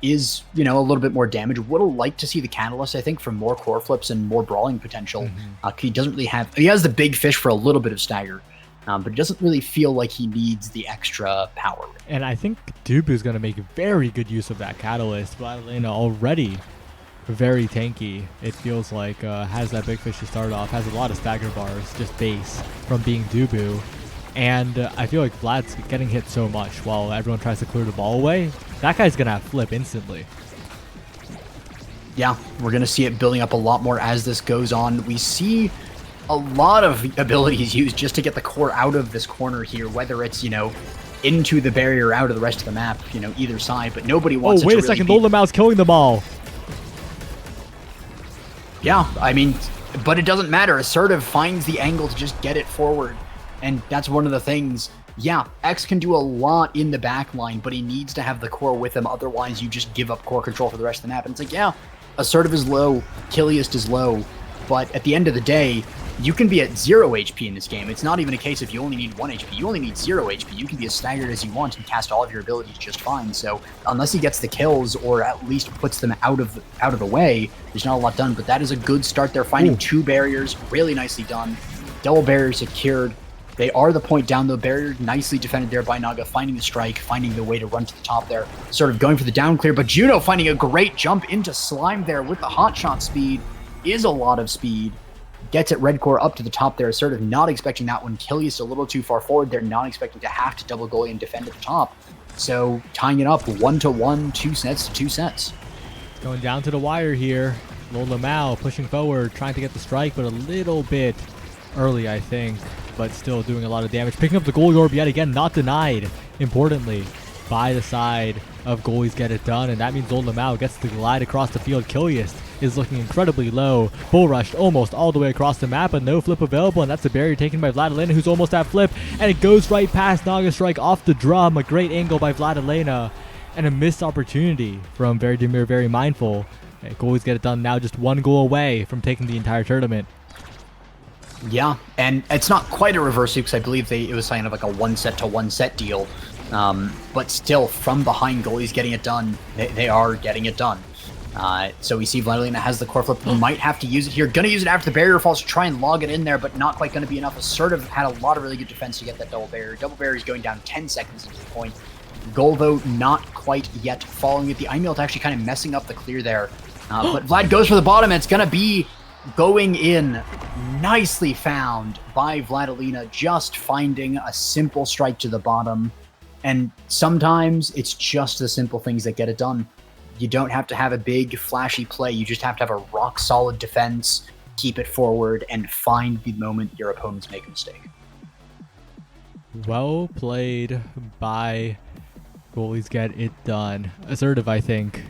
Is, a little bit more damage. Would have liked to see the Catalyst, I think, for more core flips and more brawling potential. He doesn't really have... He has the big fish for a little bit of stagger, but it doesn't really feel like he needs the extra power. And I think Dubu is going to make very good use of that Catalyst. Vladilena already very tanky, it feels like, has that big fish to start off, has a lot of stagger bars, just base, from being Dubu. And I feel like Vlad's getting hit so much while everyone tries to clear the ball away. That guy's going to flip instantly. Yeah, we're going to see it building up a lot more as this goes on. We see a lot of abilities used just to get the core out of this corner here, whether it's, into the barrier, out of the rest of the map, either side, but nobody wants it to wait a really second, Lolamao's killing the ball. Yeah, I mean, but it doesn't matter. Assertive finds the angle to just get it forward. And that's one of the things. Yeah, X can do a lot in the back line, but he needs to have the core with him. Otherwise, you just give up core control for the rest of the map. And it's like, yeah, Assertive is low, Kilius is low. But at the end of the day, you can be at 0 HP in this game. It's not even a case if you only need 1 HP. You only need 0 HP. You can be as staggered as you want and cast all of your abilities just fine. So unless he gets the kills or at least puts them out of the way, there's not a lot done. But that is a good start there. Finding two barriers, really nicely done. Double barrier secured. They are the point down, though. Barrier nicely defended there by Naga, finding the strike, finding the way to run to the top there, sort of going for the down clear. But Juno finding a great jump into Slime there with the hot shot speed. Is a lot of speed. Gets it Redcore up to the top there, sort of not expecting that one. Killius a little too far forward. They're not expecting to have to double goalie and defend at the top. So tying it up 1-1, 2 sets to 2 sets. Going down to the wire here. Lola Mao pushing forward, trying to get the strike, but a little bit early, I think. But still doing a lot of damage. Picking up the goalie orb yet again, not denied, importantly, by the side of goalies get it done. And that means Lola Mao gets to glide across the field. Killius is looking incredibly low. Bull rushed almost all the way across the map, but no flip available. And that's a barrier taken by Vladilena, who's almost at flip. And it goes right past Naga Strike off the drum. A great angle by Vladilena. And a missed opportunity from Very Demir, Very Mindful. And goalies get it done now, just 1 goal away from taking the entire tournament. Yeah, and it's not quite a reverse sweep because I believe it was kind of like a 1-set-to-1 set deal. But still, from behind goalies getting it done, they are getting it done. So we see Vladilena has the core flip, might have to use it here. Gonna use it after the barrier falls to try and log it in there, but not quite gonna be enough. Assertive had a lot of really good defense to get that double barrier. Double barrier is going down 10 seconds into the point. Goal, though, not quite yet following it. The Imult actually kind of messing up the clear there. But Vlad goes for the bottom, and it's gonna be going in. Nicely found by Vladilena, just finding a simple strike to the bottom. And sometimes it's just the simple things that get it done. You don't have to have a big, flashy play. You just have to have a rock-solid defense, keep it forward, and find the moment your opponents make a mistake. Well played by goalies get it done. Assertive, I think.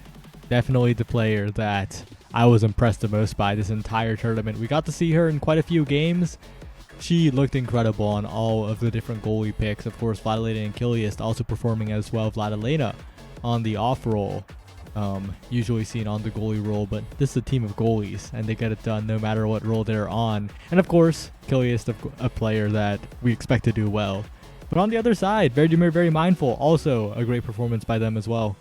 Definitely the player that I was impressed the most by this entire tournament. We got to see her in quite a few games. She looked incredible on all of the different goalie picks. Of course, Vladilena and Killius also performing as well. Vladilena on the off roll, usually seen on the goalie role, but this is a team of goalies, and they get it done no matter what role they're on. And of course, Killius, a player that we expect to do well. But on the other side, Very Demir, Very Mindful, also a great performance by them as well.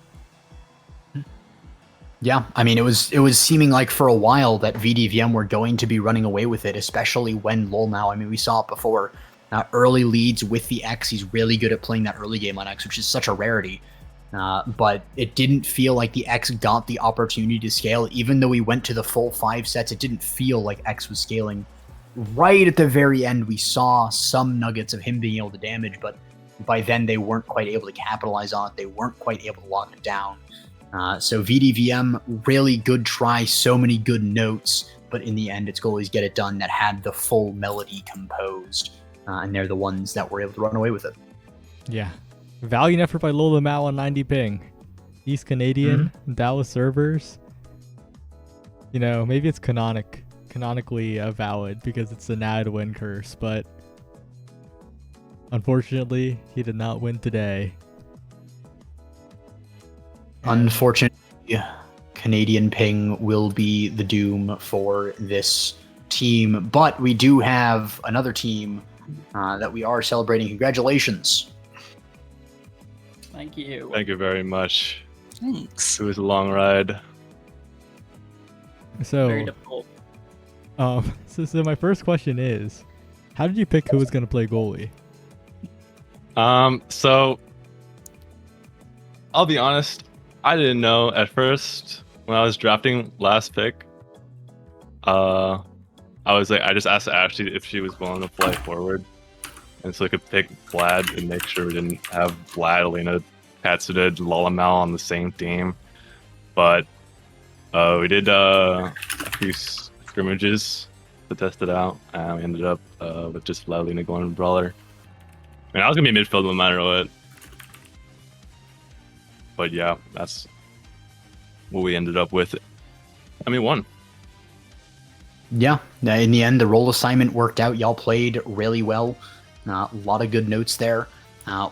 Yeah, I mean, it was seeming like for a while that VDVM were going to be running away with it, especially when Lolmao, I mean, we saw it before, early leads with the X. He's really good at playing that early game on X, which is such a rarity. But it didn't feel like the X got the opportunity to scale. Even though we went to the full 5 sets, it didn't feel like X was scaling. Right at the very end, we saw some nuggets of him being able to damage, but by then they weren't quite able to capitalize on it. They weren't quite able to lock it down. So VDVM, really good try, so many good notes, but in the end, it's goalies get it done that had the full melody composed, and they're the ones that were able to run away with it. Yeah. Valiant effort by Lola Mao on 90 ping. East Canadian, Dallas servers. You know, maybe it's canonically valid because it's the NAD win curse, but unfortunately, he did not win today. Unfortunately, Canadian ping will be the doom for this team, but we do have another team that we are celebrating. Congratulations. Thank you. Thank you very much. Thanks. It was a long ride. So, Very difficult. so my first question is, how did you pick who was going to play goalie? So I'll be honest, I didn't know at first when I was drafting last pick. I just asked Ashley if she was willing to play forward, and so I could pick Vlad and make sure we didn't have Vlad, Alina, Katsuda, Lolamal on the same team. But we did a few scrimmages to test it out, and we ended up with just Vlad, Alina going to Brawler. I mean, I was gonna be midfield no matter what. But yeah, that's what we ended up with. I mean, won. Yeah, in the end, the role assignment worked out. Y'all played really well. A lot of good notes there.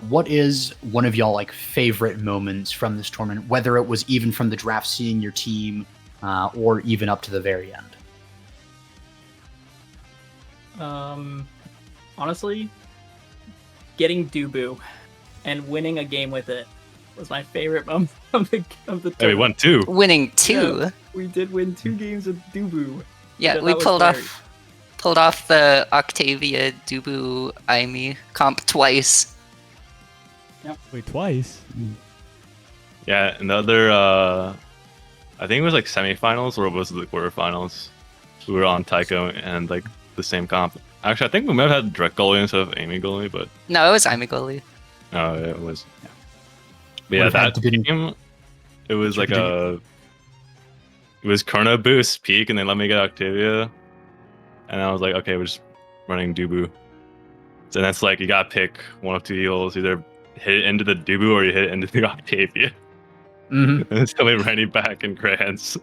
What is one of y'all favorite moments from this tournament, whether it was even from the draft, seeing your team, or even up to the very end? Honestly, getting Dubu and winning a game with it was my favorite moment of the tournament. Hey, we won 2. Winning 2. Yeah, we did win 2 games with Dubu. Yeah, So we that was pulled great. off pulled off the Octavia Dubu Aimi comp twice. Wait, twice? Yeah, another. I think it was like semifinals or was it the quarterfinals? We were on Taiko and like the same comp. Actually, I think we might have had direct goalie instead of Amy goalie, but No, it was Aimi goalie. no, it was. Yeah. But yeah, Would've had that to be- game, it was Which like one it was Chrono Boost peak, and they let me get Octavia, and I was like, okay, we're just running Dubu. So that's like you gotta pick one of two heals, either hit it into the Dubu or you hit it into the Octavia. Mhm. And so we ran it back in grants.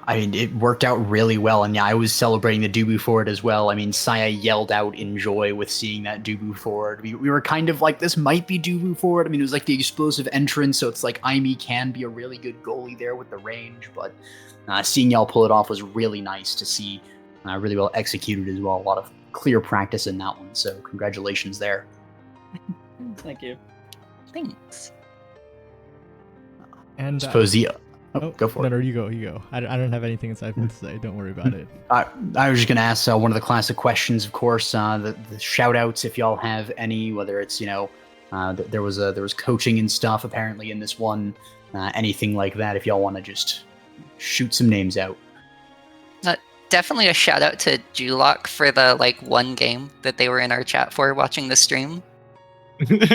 I mean, it worked out really well, and yeah, I was celebrating the Dubu forward as well. I mean, Saya yelled out in joy with seeing that Dubu forward. We were kind of like, this might be Dubu forward. I mean, it was like the explosive entrance, so it's like Aimi can be a really good goalie there with the range, but seeing y'all pull it off was really nice to see. Really well executed as well. A lot of clear practice in that one, so congratulations there. Thank you. Thanks. And Suppose the... go for it. No, you go. I don't have anything insightful to say. Don't worry about it. I was just going to ask one of the classic questions, of course, the shout outs, if y'all have any, whether it's, there was coaching and stuff apparently in this one, anything like that, if y'all want to just shoot some names out. Definitely a shout out to Julock for the one game that they were in our chat for watching the stream.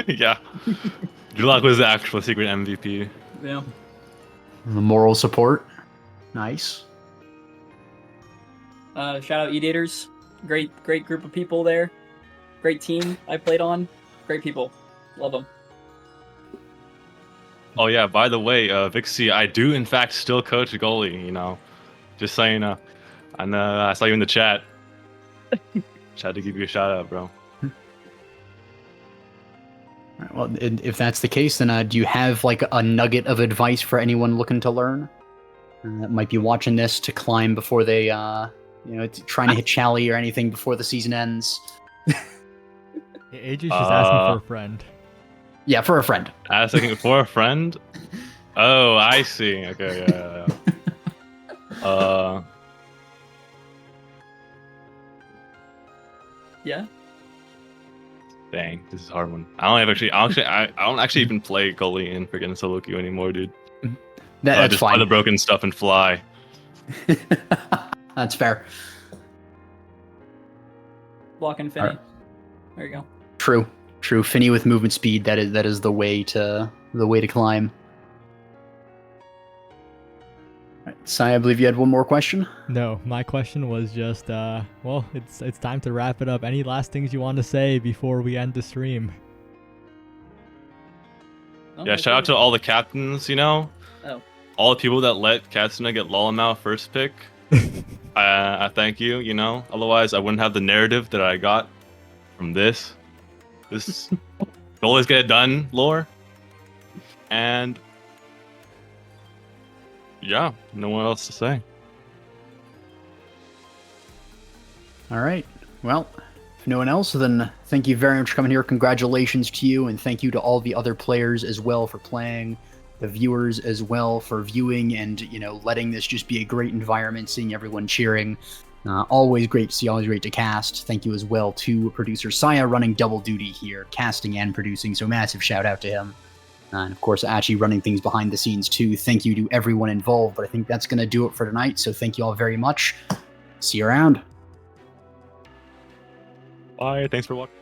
Yeah. Julak was the actual secret MVP. Yeah. The moral support. Nice. Shout out Edators. Great group of people there. Great team I played on. Great people. Love them. Oh yeah, by the way, Vixie, I do in fact still coach goalie, just so you know. And I saw you in the chat. Just had to give you a shout out, bro. All right, well, if that's the case, then do you have a nugget of advice for anyone looking to learn that might be watching this to climb before they, trying to hit Chally or anything before the season ends? AJ's just asking for a friend. Yeah, for a friend. Asking for a friend? Oh, I see. Okay, yeah. Yeah. Dang, this is a hard one. I don't actually even play goalie in freaking solo queue anymore, dude. That's just fine. buy the broken stuff and fly. That's fair. Block and Finny. Alright. There you go. True. Finny with movement speed. That is the way to climb. All right, Sai, I believe you had one more question. No, my question was just, well, it's time to wrap it up. Any last things you want to say before we end the stream? Yeah, shout out to all the captains, Oh. all the people that let Katsuna get Lolamau first pick. I thank you, Otherwise, I wouldn't have the narrative that I got from this. This always get it done, lore. And yeah, no one else to say. All right. Well, if no one else, then thank you very much for coming here. Congratulations to you, and thank you to all the other players as well for playing, the viewers as well for viewing, and letting this just be a great environment, seeing everyone cheering. Always great to see, always great to cast. Thank you as well to producer Saya running double duty here, casting and producing, so massive shout out to him. And of course, Achi running things behind the scenes too. Thank you to everyone involved, but I think that's going to do it for tonight, so thank you all very much. See you around. Bye, thanks for watching.